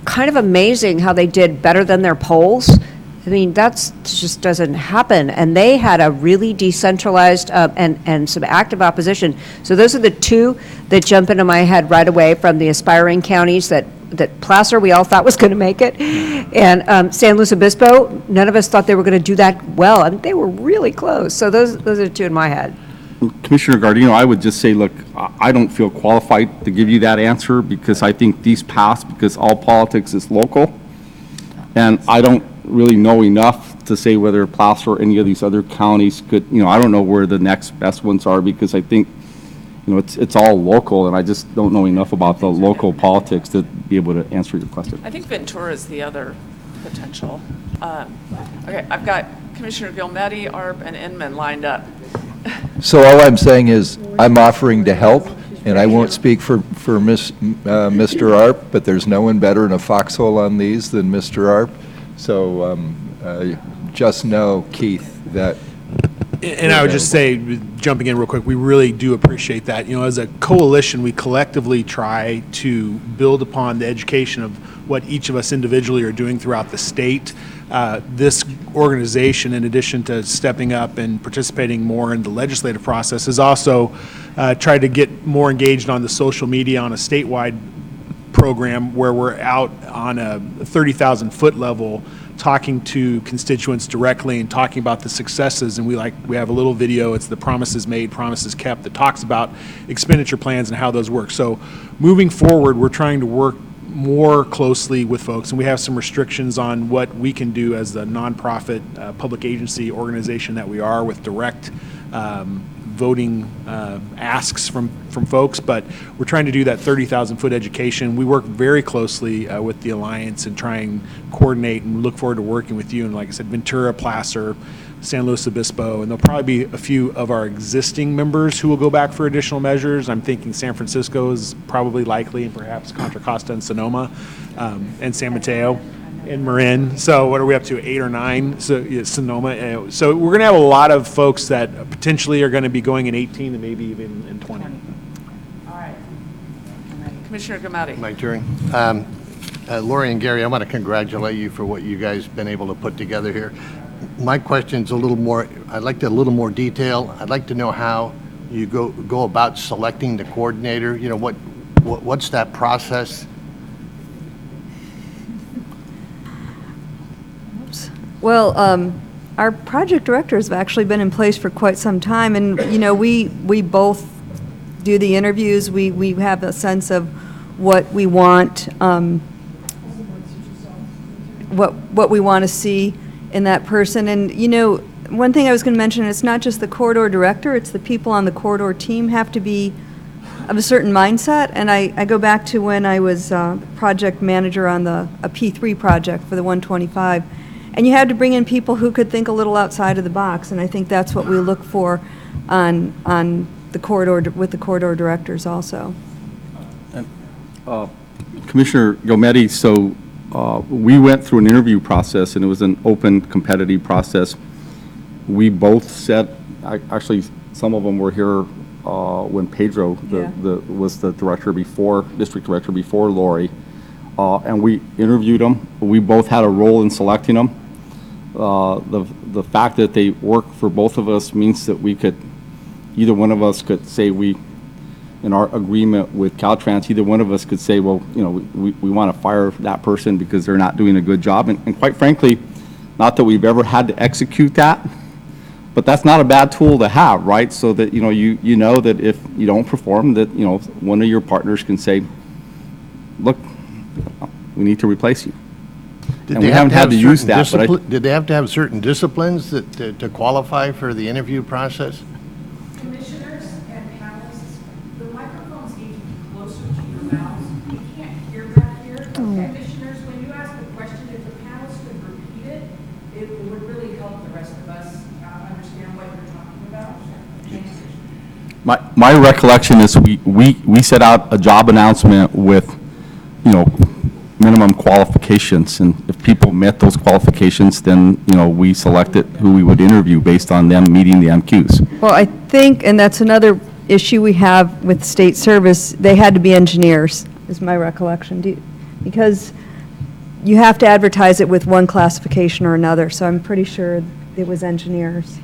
kind of amazing how they did better than their polls. I mean, that just doesn't happen. And they had a really decentralized and some active opposition. So those are the two that jump into my head right away from the aspiring counties that Placer we all thought was going to make it. And San Luis Obispo, none of us thought they were going to do that well. I mean, they were really close. So those are the two in my head. Commissioner Gardino, I would just say, look, I don't feel qualified to give you that answer because I think these pass because all politics is local. And I don't really know enough to say whether Placer or any of these other counties could, I don't know where the next best ones are because I think, it's all local, and I just don't know enough about the local politics to be able to answer your question. I think Ventura is the other potential. Okay, I've got Commissioner Gilmetti, Arp, and Inman lined up. So all I'm saying is I'm offering to help, and I won't speak for Mr. Arp, but there's no one better in a foxhole on these than Mr. Arp. So just know, Keith, that... And I would just say, jumping in real quick, we really do appreciate that. As a coalition, we collectively try to build upon the education of what each of us individually are doing throughout the state. This organization, in addition to stepping up and participating more in the legislative process, has also tried to get more engaged on the social media on a statewide program where we're out on a 30,000 foot level talking to constituents directly and talking about the successes. And we have a little video, it's the Promises Made, Promises Kept, that talks about expenditure plans and how those work. So moving forward, we're trying to work more closely with folks, and we have some restrictions on what we can do as the nonprofit public agency organization that we are, with direct voting asks from folks, but we're trying to do that 30,000-foot education. We work very closely with the Alliance and try and coordinate, and look forward to working with you. And like I said, Ventura, Placer, San Luis Obispo, and there'll probably be a few of our existing members who will go back for additional measures. I'm thinking San Francisco is probably likely, and perhaps Contra Costa and Sonoma, and San Mateo and Marin. So what are we up to, 8 or 9? So yeah, Sonoma. So we're going to have a lot of folks that potentially are going to be going in 18 and maybe even in 20. All right. Commissioner Gamatti. My turn. Lori and Gary, I want to congratulate you for what you guys been able to put together here. My question's a little more, I'd like a little more detail. I'd like to know how you go about selecting the coordinator. You know, what's that process? Well, our project directors have actually been in place for quite some time, and, you know, we both do the interviews. We have a sense of what we want, what we want to see in that person. And, you know, one thing I was going to mention, it's not just the corridor director, it's the people on the corridor team have to be of a certain mindset. And I go back to when I was project manager on a P3 project for the 125. And you had to bring in people who could think a little outside of the box, and I think that's what we look for on the corridor, with the corridor directors also. Commissioner Gometti, so we went through an interview process, and it was an open, competitive process. We both said, actually, some of them were here when Pedro was the director before, district director before Lori, and we interviewed them. We both had a role in selecting them. The fact that they work for both of us means that we could, either one of us could say in our agreement with Caltrans, either one of us could say, well, you know, we want to fire that person because they're not doing a good job. And quite frankly, not that we've ever had to execute that, but that's not a bad tool to have, right? So that, you know, you know that if you don't perform, that, you know, one of your partners can say, look, we need to replace you. And we haven't had to use that, but did they have to have certain disciplines to qualify for the interview process? Commissioners and panelists, the microphones need to be closer to your mouths. We can't hear back here. Commissioners, when you ask a question, if the panelists could repeat it, it would really help the rest of us understand what you're talking about. My recollection is we set out a job announcement with, you know, minimum qualifications, and if people met those qualifications, then, you know, we selected who we would interview based on them meeting the MQs. Well, I think, and that's another issue we have with state service, they had to be engineers, is my recollection. Because you have to advertise it with one classification or another, so I'm pretty sure it was engineers.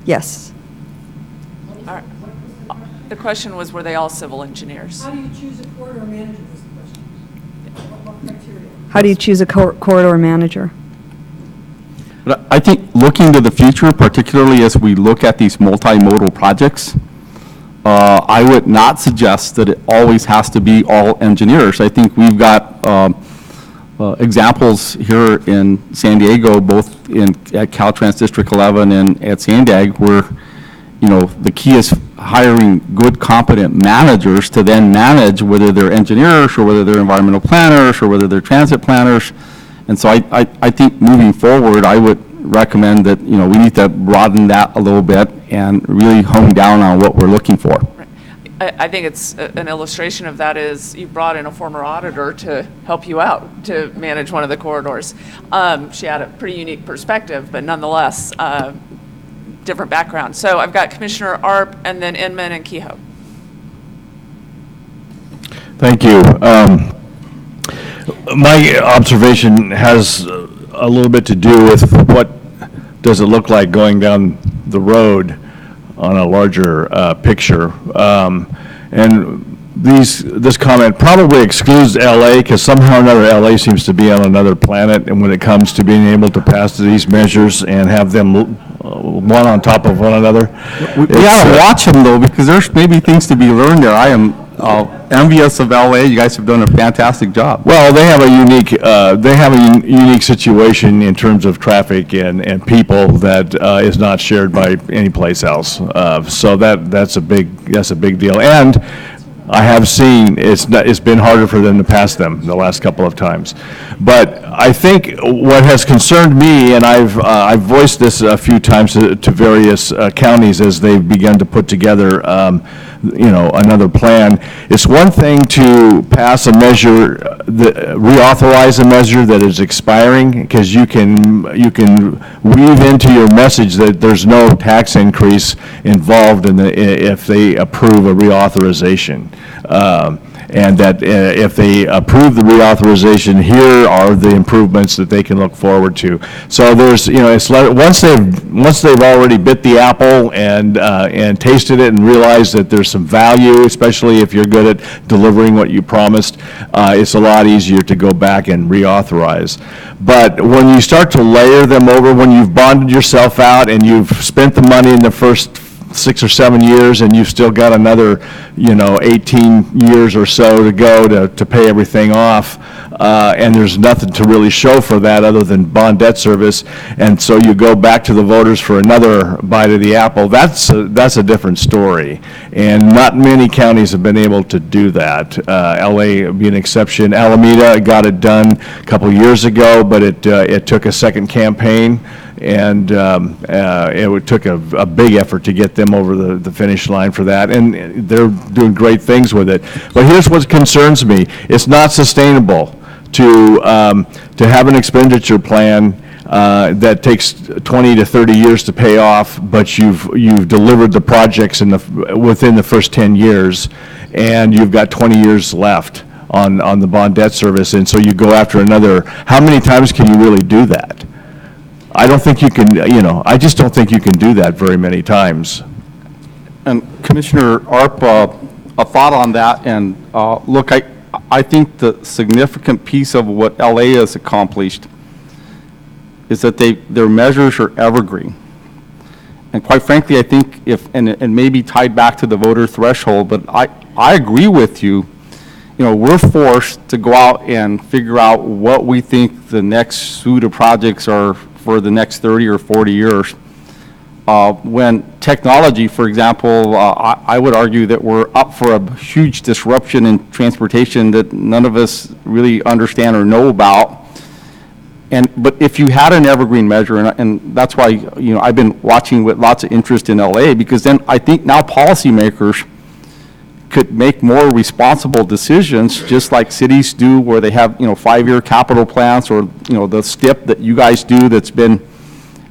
Yes. All right. The question was, were they all civil engineers? How do you choose a corridor manager? Was the question. What criteria? How do you choose a corridor manager? But I think looking to the future, particularly as we look at these multimodal projects, I would not suggest that it always has to be all engineers. I think we've got examples here in San Diego, both at Caltrans District 11 and at Sandag, where, you know, the key is hiring good, competent managers to then manage, whether they're engineers or whether they're environmental planners or whether they're transit planners. And so I think moving forward, I would recommend that, you know, we need to broaden that a little bit and really hone down on what we're looking for. I think it's an illustration of that is you brought in a former auditor to help you out to manage one of the corridors. She had a pretty unique perspective, but nonetheless, different background. So I've got Commissioner Arp and then Inman and Kehoe. Thank you. My observation has a little bit to do with what does it look like going down the road on a larger picture. And this comment probably excludes LA, because somehow or another LA seems to be on another planet, and when it comes to being able to pass these measures and have them one on top of one another. We gotta watch them though, because there's maybe things to be learned there. I am envious of LA. You guys have done a fantastic job. Well, they have a unique situation in terms of traffic and people that is not shared by any place else. So that's a big deal. And I have seen it's been harder for them to pass them the last couple of times. But I think what has concerned me, and I've voiced this a few times to various counties as they've begun to put together another plan. It's one thing to pass a measure, reauthorize a measure that is expiring, because you can weave into your message that there's no tax increase involved if they approve a reauthorization. And that if they approve the reauthorization, here are the improvements that they can look forward to. So there's, it's once they've already bit the apple and tasted it and realized that there's some value, especially if you're good at delivering what you promised, it's a lot easier to go back and reauthorize. But when you start to layer them over, when you've bonded yourself out and you've spent the money in the first 6 or 7 years, and you've still got another, 18 years or so to go to pay everything off, and there's nothing to really show for that other than bond debt service, and so you go back to the voters for another bite of the apple. That's a different story, and not many counties have been able to do that. LA would be an exception. Alameda got it done a couple years ago, but it took a second campaign, and it took a big effort to get them over the finish line for that, and they're doing great things with it. But here's what concerns me. It's not sustainable to have an expenditure plan that takes 20 to 30 years to pay off, but you've delivered the projects within the first 10 years, and you've got 20 years left on the bond debt service, and so you go after another. How many times can you really do that? I don't think you can, I just don't think you can do that very many times. And Commissioner Arp, a thought on that, and look, I think the significant piece of what LA has accomplished is that their measures are evergreen. And quite frankly, I think and maybe tied back to the voter threshold, but I agree with you. We're forced to go out and figure out what we think the next suite of projects are for the next 30 or 40 years. When technology, for example, I would argue that we're up for a huge disruption in transportation that none of us really understand or know about. But if you had an evergreen measure, and that's why I've been watching with lots of interest in LA, because then I think now policymakers could make more responsible decisions, just like cities do, where they have 5-year capital plans, or the STIP that you guys do. That's been,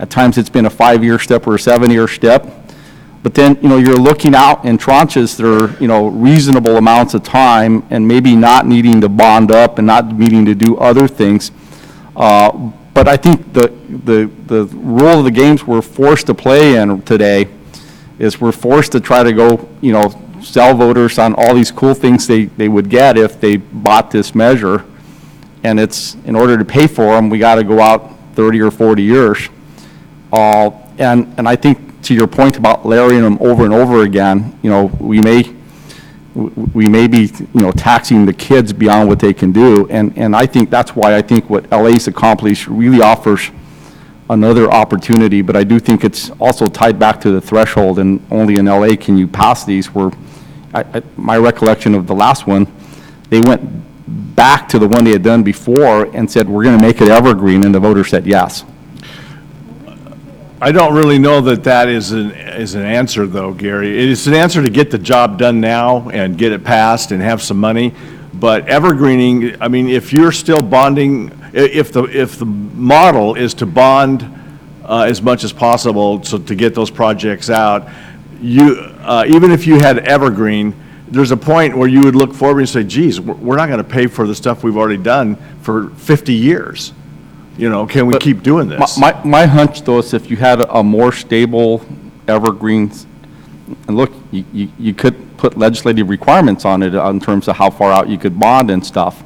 at times it's been a 5-year step or a 7-year step. But then you're looking out in tranches that are reasonable amounts of time, and maybe not needing to bond up and not needing to do other things. But I think the role of the games we're forced to play in today is we're forced to try to go sell voters on all these cool things they would get if they bought this measure. And it's, in order to pay for them, we got to go out 30 or 40 years. And I think, to your point about layering them over and over again, we may be, taxing the kids beyond what they can do. And I think that's why I think what LA's accomplished really offers another opportunity. But I do think it's also tied back to the threshold, and only in LA can you pass these, where my recollection of the last one, they went back to the one they had done before and said, we're going to make it evergreen, and the voters said yes. I don't really know that is an answer, though, Gary. It is an answer to get the job done now and get it passed and have some money. But evergreening, I mean, if you're still bonding, if the model is to bond as much as possible so to get those projects out, even if you had evergreen, there's a point where you would look forward and say, geez, we're not going to pay for the stuff we've already done for 50 years. Can we keep doing this? My hunch, though, is if you had a more stable evergreen And look, you could put legislative requirements on it in terms of how far out you could bond and stuff.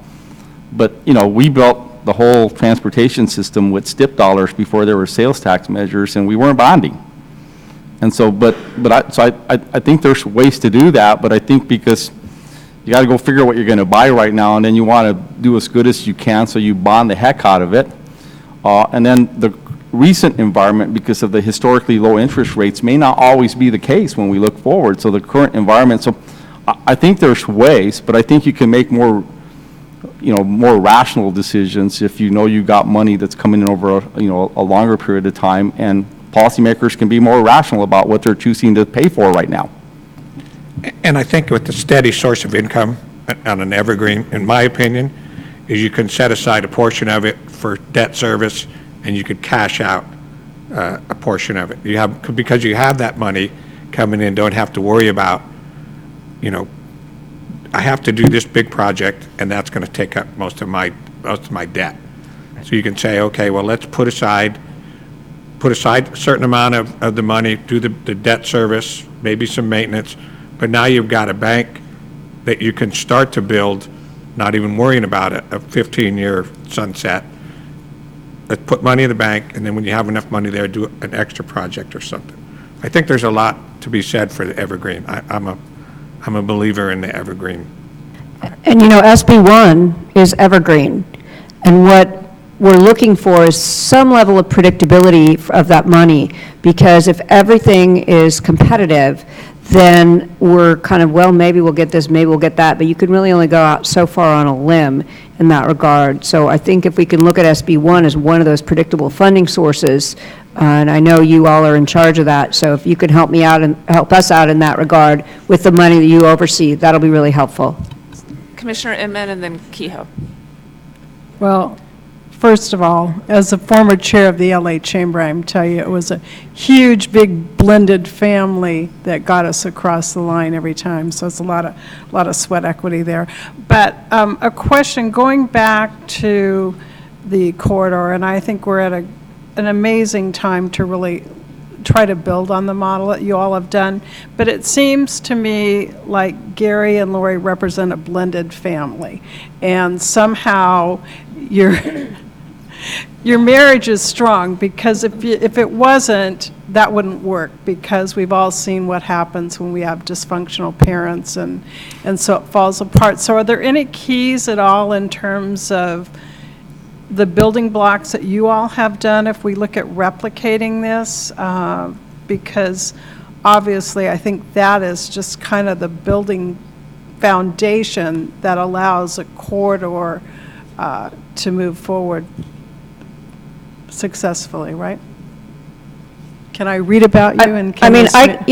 But, you know, we built the whole transportation system with STIP dollars before there were sales tax measures, and we weren't bonding. And so, I think there's ways to do that, but I think because you got to go figure out what you're going to buy right now, and then you want to do as good as you can, so you bond the heck out of it. And then the recent environment, because of the historically low interest rates, may not always be the case when we look forward. So the current environment, so I think there's ways, but I think you can make more, you know, more rational decisions if you know you got money that's coming in over a longer period of time, and policymakers can be more rational about what they're choosing to pay for right now. And I think with the steady source of income on an evergreen, in my opinion, is you can set aside a portion of it for debt service, and you could cash out a portion of it. You have, because you have that money coming in, don't have to worry about, you know, I have to do this big project, and that's going to take up most of my debt. So you can say, okay, well, let's put aside a certain amount of the money, do the debt service, maybe some maintenance, but now you've got a bank that you can start to build, not even worrying about it, a 15-year sunset. Let's put money in the bank, and then when you have enough money there, do an extra project or something. I think there's a lot to be said for the evergreen. I'm a believer in the evergreen. And you know, SB1 is evergreen, and what we're looking for is some level of predictability of that money, because if everything is competitive, then we're kind of, well, maybe we'll get this, maybe we'll get that, but you can really only go out so far on a limb in that regard. So I think if we can look at SB1 as one of those predictable funding sources, and I know you all are in charge of that, so if you could help me out and help us out in that regard with the money that you oversee, that'll be really helpful. Commissioner Inman and then Kehoe. Well, first of all, as a former chair of the LA Chamber, I'm tell you, it was a huge, big blended family that got us across the line every time. So it's a lot of sweat equity there. But a question going back to the corridor, and I think we're at an amazing time to really try to build on the model that you all have done. But it seems to me like Gary and Lori represent a blended family, and somehow your marriage is strong, because if it wasn't, that wouldn't work, because we've all seen what happens when we have dysfunctional parents, and so it falls apart. So are there any keys at all in terms of the building blocks that you all have done if we look at replicating this? Because obviously I think that is just kind of the building foundation that allows a corridor to move forward successfully, right? Can I read about you? And I mean,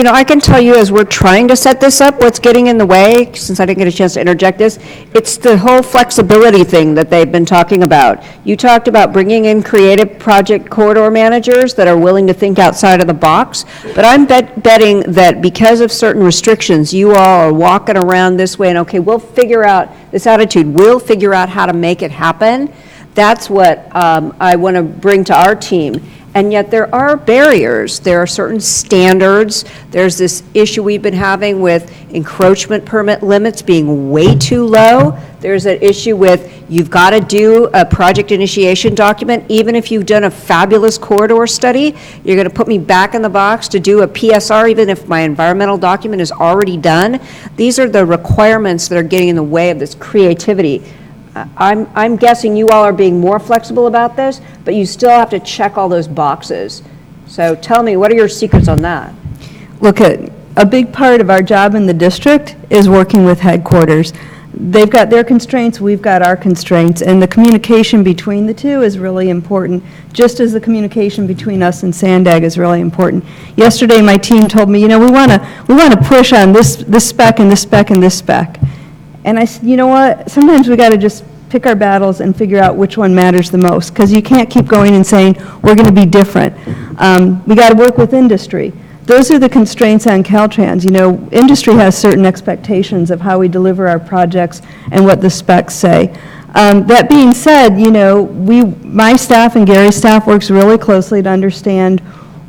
I can tell you, as we're trying to set this up, what's getting in the way, since I didn't get a chance to interject this, it's the whole flexibility thing that they've been talking about. You talked about bringing in creative project corridor managers that are willing to think outside of the box, but I'm betting that because of certain restrictions, you all are walking around this way and, okay, we'll figure out this attitude, we'll figure out how to make it happen. That's what I want to bring to our team. And yet there are barriers. There are certain standards. There's this issue we've been having with encroachment permit limits being way too low. There's an issue with you've got to do a project initiation document. Even if you've done a fabulous corridor study, you're going to put me back in the box to do a PSR even if my environmental document is already done. These are the requirements that are getting in the way of this creativity. I'm guessing you all are being more flexible about this, but you still have to check all those boxes. So tell me, what are your secrets on that? Look, a big part of our job in the district is working with headquarters. They've got their constraints, we've got our constraints, and the communication between the two is really important, just as the communication between us and Sandag is really important. Yesterday, my team told me, you know, we want to push on this spec and this spec and this spec. And I said, you know what, sometimes we got to just pick our battles and figure out which one matters the most, because you can't keep going and saying, we're going to be different. We got to work with industry. Those are the constraints on Caltrans. You know, industry has certain expectations of how we deliver our projects and what the specs say. That being said, you know, my staff and Gary's staff works really closely to understand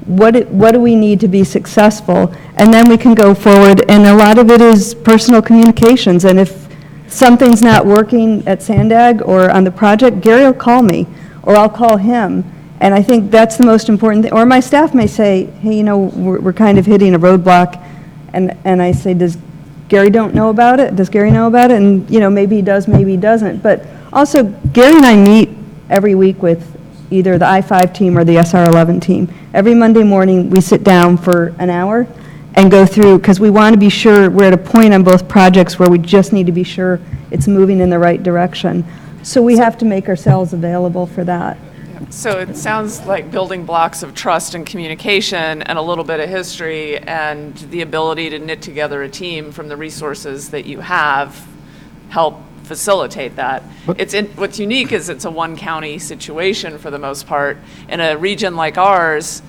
what do we need to be successful? And then we can go forward, and a lot of it is personal communications. And if something's not working at Sandag or on the project, Gary will call me, or I'll call him. And I think that's the most important thing. Or my staff may say, hey, you know, we're kind of hitting a roadblock. And I say, does Gary don't know about it? Does Gary know about it? And, you know, maybe he does, maybe he doesn't. But also, Gary and I meet every week with either the I-5 team or the SR-11 team. Every Monday morning, we sit down for an hour and go through, because we want to be sure we're at a point on both projects where we just need to be sure it's moving in the right direction. So we have to make ourselves available for that. So it sounds like building blocks of trust and communication and a little bit of history and the ability to knit together a team from the resources that you have help facilitate that. What's unique is it's a one-county situation for the most part. In a region like ours,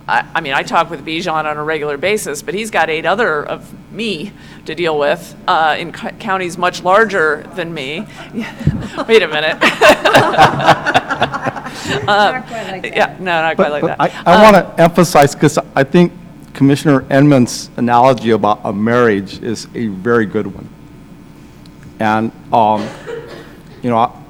I mean, I talk with Bijan on a regular basis, but he's got 8 other of me to deal with in counties much larger than me. Wait a minute. Not quite like that. Yeah, no, not quite like that. I want to emphasize, because I think Commissioner Enman's analogy about a marriage is a very good one. And, you know,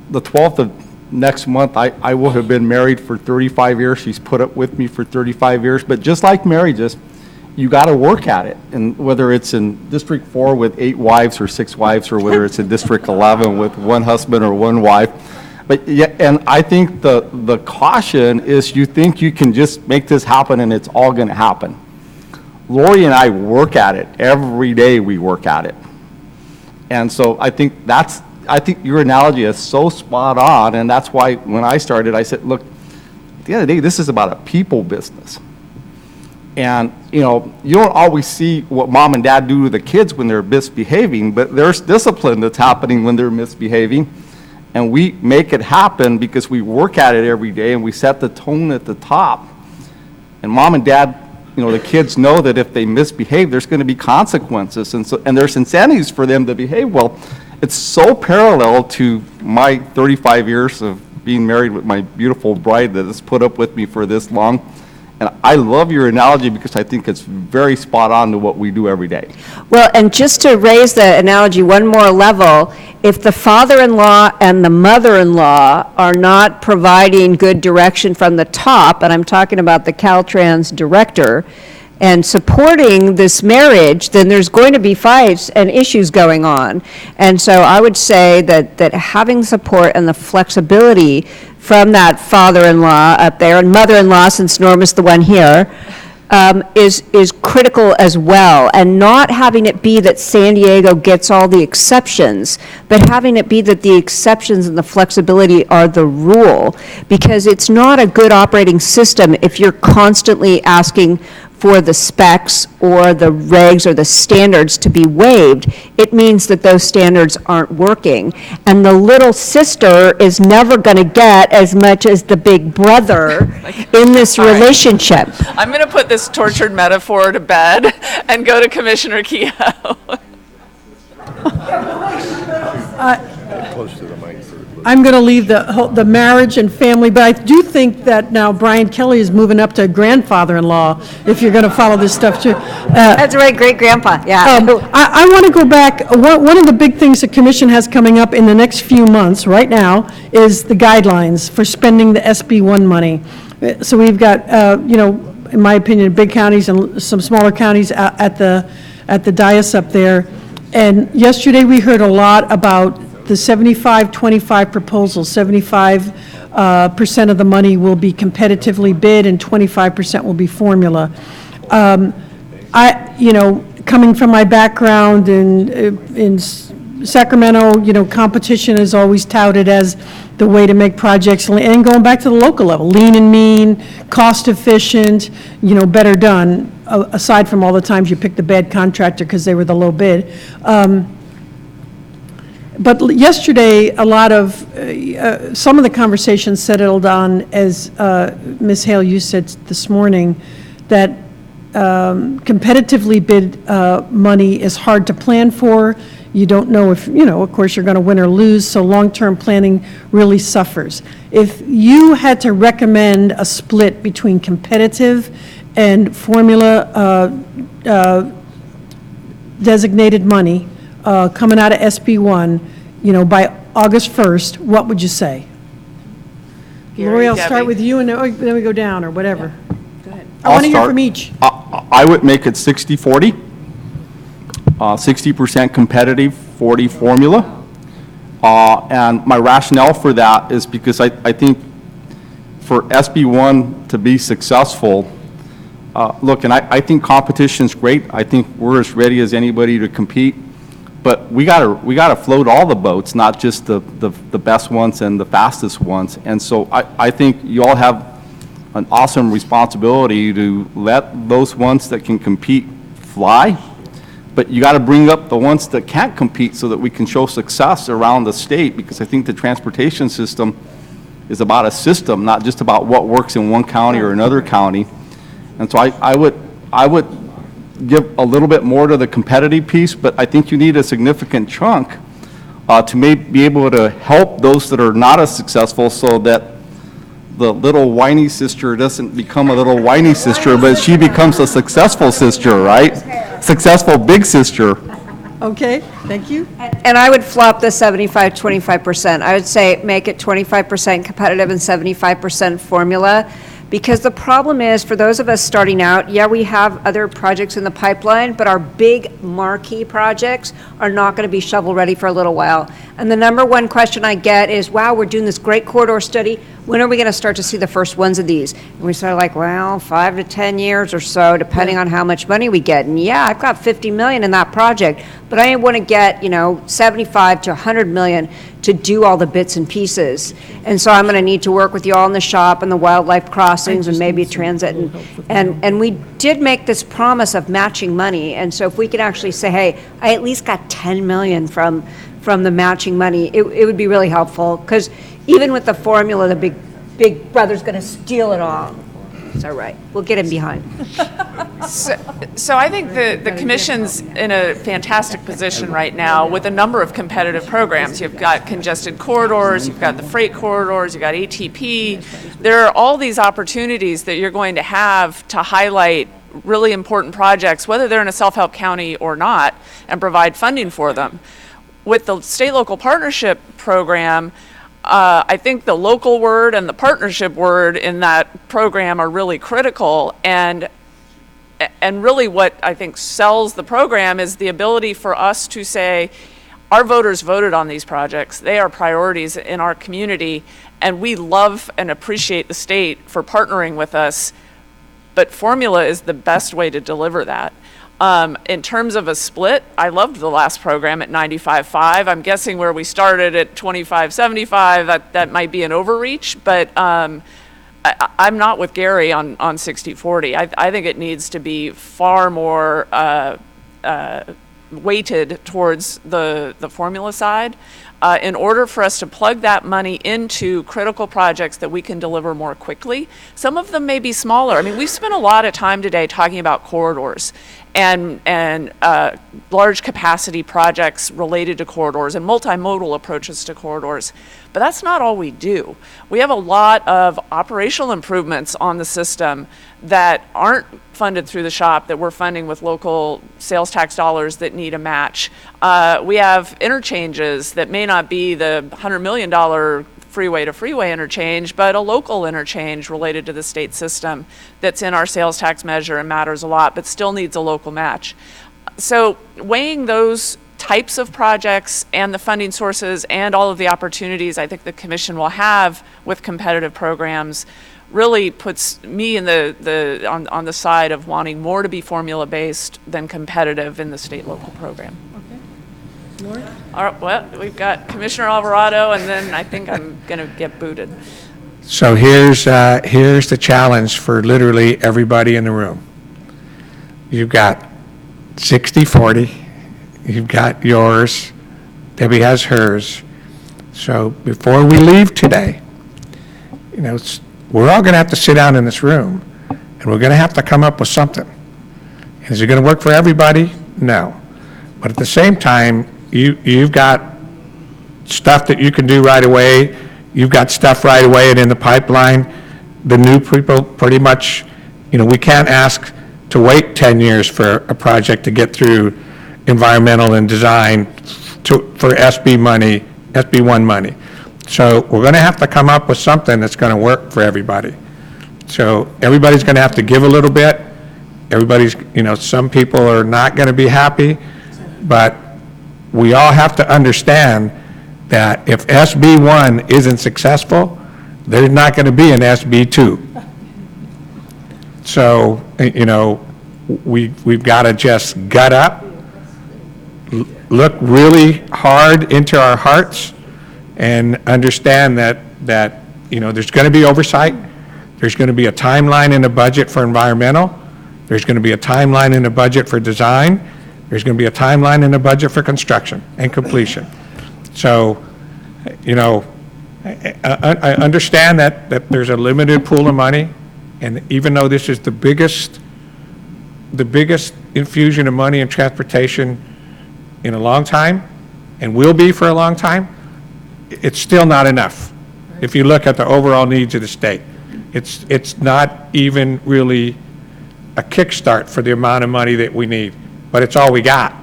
the 12th of next month, I will have been married for 35 years. She's put up with me for 35 years. But just like marriages, you got to work at it. And whether it's in District 4 with 8 wives or 6 wives, or whether it's in District 11 with 1 husband or 1 wife. But yeah, and I think the caution is you think you can just make this happen and it's all going to happen. Lori and I work at it. Every day we work at it. And so I think your analogy is so spot on, and that's why when I started, I said, look, at the end of the day, this is about a people business. And, you know, you don't always see what mom and dad do to the kids when they're misbehaving, but there's discipline that's happening when they're misbehaving. And we make it happen because we work at it every day and we set the tone at the top. And mom and dad, you know, the kids know that if they misbehave, there's going to be consequences. And there's incentives for them to behave well. It's so parallel to my 35 years of being married with my beautiful bride that has put up with me for this long. And I love your analogy because I think it's very spot on to what we do every day. Well, and just to raise the analogy one more level, if the father-in-law and the mother-in-law are not providing good direction from the top, and I'm talking about the Caltrans director, and supporting this marriage, then there's going to be fights and issues going on. And so I would say that having support and the flexibility from that father-in-law up there, and mother-in-law, since Norma's the one here, is critical as well. And not having it be that San Diego gets all the exceptions, but having it be that the exceptions and the flexibility are the rule. Because it's not a good operating system if you're constantly asking for the specs or the regs or the standards to be waived. It means that those standards aren't working. And the little sister is never going to get as much as the big brother in this relationship. I'm going to put this tortured metaphor to bed and go to Commissioner Kehoe. Close to the mic. I'm going to leave the marriage and family, but I do think that now Brian Kelly is moving up to grandfather-in-law, if you're going to follow this stuff too. That's right, great-grandpa, yeah. I want to go back. One of the big things the commission has coming up in the next few months, right now, is the guidelines for spending the SB1 money. So we've got, you know, in my opinion, big counties and some smaller counties at the dais up there. And yesterday, we heard a lot about the 75-25 proposal. 75% of the money will be competitively bid and 25% will be formula. You know, coming from my background in Sacramento, you know, competition is always touted as the way to make projects, and going back to the local level, lean and mean, cost efficient, you know, better done, aside from all the times you picked the bad contractor because they were the low bid. But yesterday, a lot of, some of the conversations settled on, as Ms. Hale, you said this morning, that competitively bid money is hard to plan for. You don't know if, of course, you're going to win or lose, so long-term planning really suffers. If you had to recommend a split between competitive and formula designated money coming out of SB1, by August 1st, what would you say? Lori, I'll start Debbie. with you, and then we go down, or whatever. Go ahead. I want to I'll hear start. from each. I would make it 60/40, 60% competitive, 40 formula. And my rationale for that is because I think for SB1 to be successful, look, and I think competition's great. I think we're as ready as anybody to compete. But we gotta float all the boats, not just the best ones and the fastest ones. And so I think you all have an awesome responsibility to let those ones that can compete fly, but you gotta bring up the ones that can't compete so that we can show success around the state, because I think the transportation system is about a system, not just about what works in one county or another county. And so I would give a little bit more to the competitive piece, but I think you need a significant chunk to be able to help those that are not as successful, so that the little whiny sister doesn't become a little whiny sister, but she becomes a successful sister, right? Successful big sister. Okay, thank you. And I would flop the 75-25%. I would say make it 25% competitive and 75% formula. Because the problem is, for those of us starting out, yeah, we have other projects in the pipeline, but our big marquee projects are not going to be shovel-ready for a little while. And the number one question I get is, wow, we're doing this great corridor study. When are we going to start to see the first ones of these? And we sort of like, well, 5 to 10 years or so, depending on how much money we get. And yeah, I've got 50 million in that project, but I want to get, 75 to 100 million to do all the bits and pieces. And so I'm going to need to work with you all in the shop and the wildlife crossings and maybe transit. And we did make this promise of matching money. And so if we could actually say, hey, I at least got 10 million from the matching money, it would be really helpful. Because even with the formula, the big brother's going to steal it all. It's all right. We'll get him behind. So I think the commission's in a fantastic position right now with a number of competitive programs. You've got congested corridors, you've got the freight corridors, you've got ATP. There are all these opportunities that you're going to have to highlight really important projects, whether they're in a self-help county or not, and provide funding for them. With the state-local partnership program, I think the local word and the partnership word in that program are really critical, and really what I think sells the program is the ability for us to say, our voters voted on these projects, they are priorities in our community, and we love and appreciate the state for partnering with us, but formula is the best way to deliver that. In terms of a split, I loved the last program at 95-5. I'm guessing where we started at 25-75, that might be an overreach, but I'm not with Gary on 60-40. I think it needs to be far more weighted towards the formula side in order for us to plug that money into critical projects that we can deliver more quickly. Some of them may be smaller. I mean, we've spent a lot of time today talking about corridors and large capacity projects related to corridors and multimodal approaches to corridors. But that's not all we do. We have a lot of operational improvements on the system that aren't funded through the shop, that we're funding with local sales tax dollars that need a match. We have interchanges that may not be the $100 million freeway to freeway interchange, but a local interchange related to the state system that's in our sales tax measure and matters a lot, but still needs a local match. So weighing those types of projects and the funding sources and all of the opportunities I think the commission will have with competitive programs really puts me in on the side of wanting more to be formula based than competitive in the state local program. Lori? All right, well, we've got Commissioner Alvarado, and then I think I'm going to get booted. So here's the challenge for literally everybody in the room. You've got 60-40, you've got yours, Debbie has hers. So before we leave today, we're all going to have to sit down in this room, and we're going to have to come up with something. Is it going to work for everybody? No. But at the same time, you've got stuff that you can do right away. You've got stuff right away and in the pipeline. The new people pretty much, we can't ask to wait 10 years for a project to get through environmental and design for SB money, SB1 money. So we're going to have to come up with something that's going to work for everybody. So everybody's going to have to give a little bit. Everybody's, some people are not going to be happy, but we all have to understand that if SB1 isn't successful, there's not going to be an SB2. So, we've got to just gut up, look really hard into our hearts, and understand that there's going to be oversight. There's going to be a timeline in the budget for environmental. There's going to be a timeline in the budget for design. There's going to be a timeline in the budget for construction and completion. So, I understand that there's a limited pool of money, and even though this is the biggest infusion of money in transportation in a long time, and will be for a long time, it's still not enough. If you look at the overall needs of the state, it's not even really a kickstart for the amount of money that we need, but it's all we got.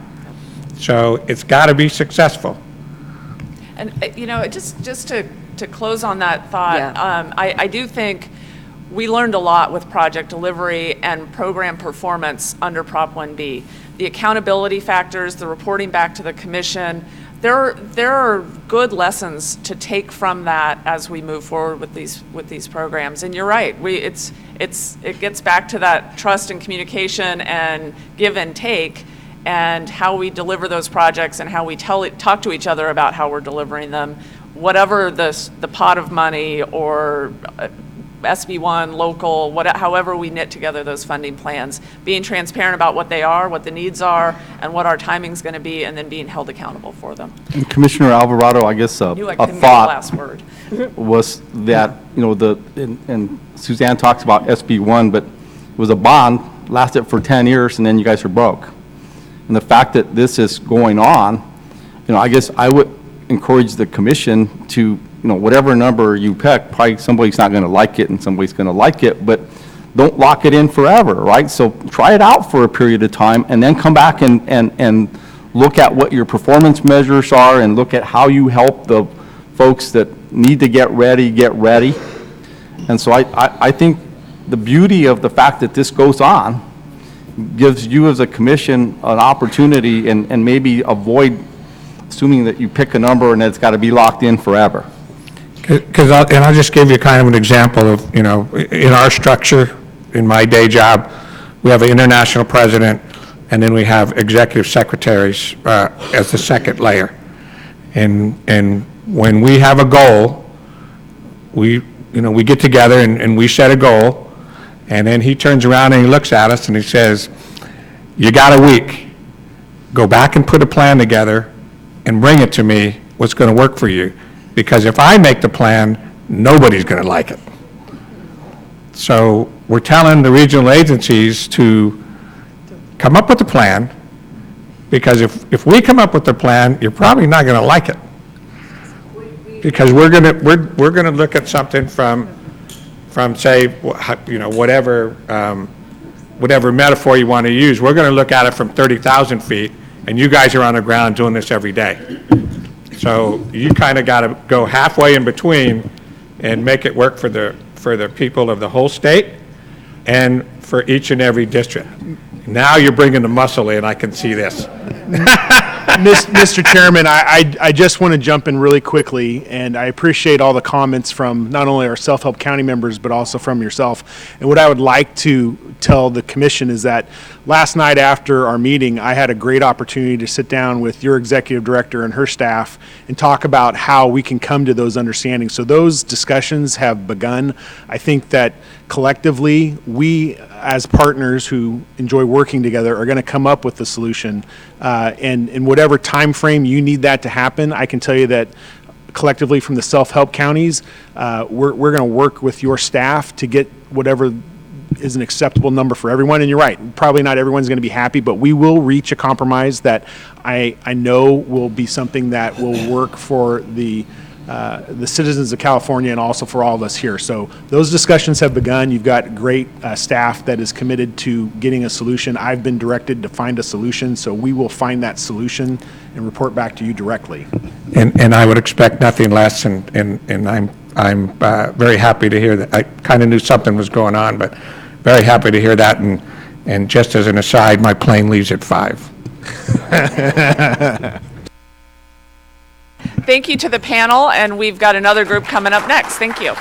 So it's got to be successful. And, just to close on that thought, Yeah. I do think we learned a lot with project delivery and program performance under Prop 1B. The accountability factors, the reporting back to the commission, there are good lessons to take from that as we move forward with these programs. And you're right, it gets back to that trust and communication and give and take, and how we deliver those projects and how we talk to each other about how we're delivering them, whatever the pot of money or SB1, local, however we knit together those funding plans, being transparent about what they are, what the needs are, and what our timing's going to be, and then being held accountable for them. And Commissioner Alvarado, I guess a Knew I couldn't get the thought last word. was that, and Suzanne talks about SB1, but it was a bond, lasted for 10 years, and then you guys are broke. And the fact that this is going on, I guess I would encourage the commission to, whatever number you pick, probably somebody's not going to like it and somebody's going to like it, but don't lock it in forever, right? So try it out for a period of time and then come back and look at what your performance measures are and look at how you help the folks that need to get ready. And so I think the beauty of the fact that this goes on gives you as a commission an opportunity and maybe avoid assuming that you pick a number and it's got to be locked in forever. I'll just give you kind of an example of, in our structure, in my day job, we have an international president, and then we have executive secretaries as the second layer. And when we have a goal, we get together and we set a goal, and then he turns around and he looks at us and he says, "You got a week. Go back and put a plan together and bring it to me, what's going to work for you. Because if I make the plan, nobody's going to like it." So we're telling the regional agencies to come up with a plan, because if we come up with a plan, you're probably not going to like it. Because we're going to look at something from say, whatever metaphor you want to use. We're going to look at it from 30,000 feet, and you guys are on the ground doing this every day. So you kind of got to go halfway in between and make it work for the people of the whole state and for each and every district. Now you're bringing the muscle in, I can see this. Mr. Chairman, I just want to jump in really quickly, and I appreciate all the comments from not only our Self-Help County members, but also from yourself. And what I would like to tell the commission is that last night after our meeting, I had a great opportunity to sit down with your executive director and her staff and talk about how we can come to those understandings. So those discussions have begun. I think that collectively, we as partners who enjoy working together are going to come up with the solution. And in whatever time frame you need that to happen, I can tell you that collectively from the self-help counties, we're going to work with your staff to get whatever is an acceptable number for everyone. And you're right, probably not everyone's going to be happy, but we will reach a compromise that I know will be something that will work for the citizens of California and also for all of us here. So those discussions have begun. You've got great staff that is committed to getting a solution. I've been directed to find a solution, so we will find that solution and report back to you directly. And I would expect nothing less, and I'm very happy to hear that. I kind of knew something was going on, but very happy to hear that. And just as an aside, my plane leaves at 5. Thank you to the panel, and we've got another group coming up next. Thank you.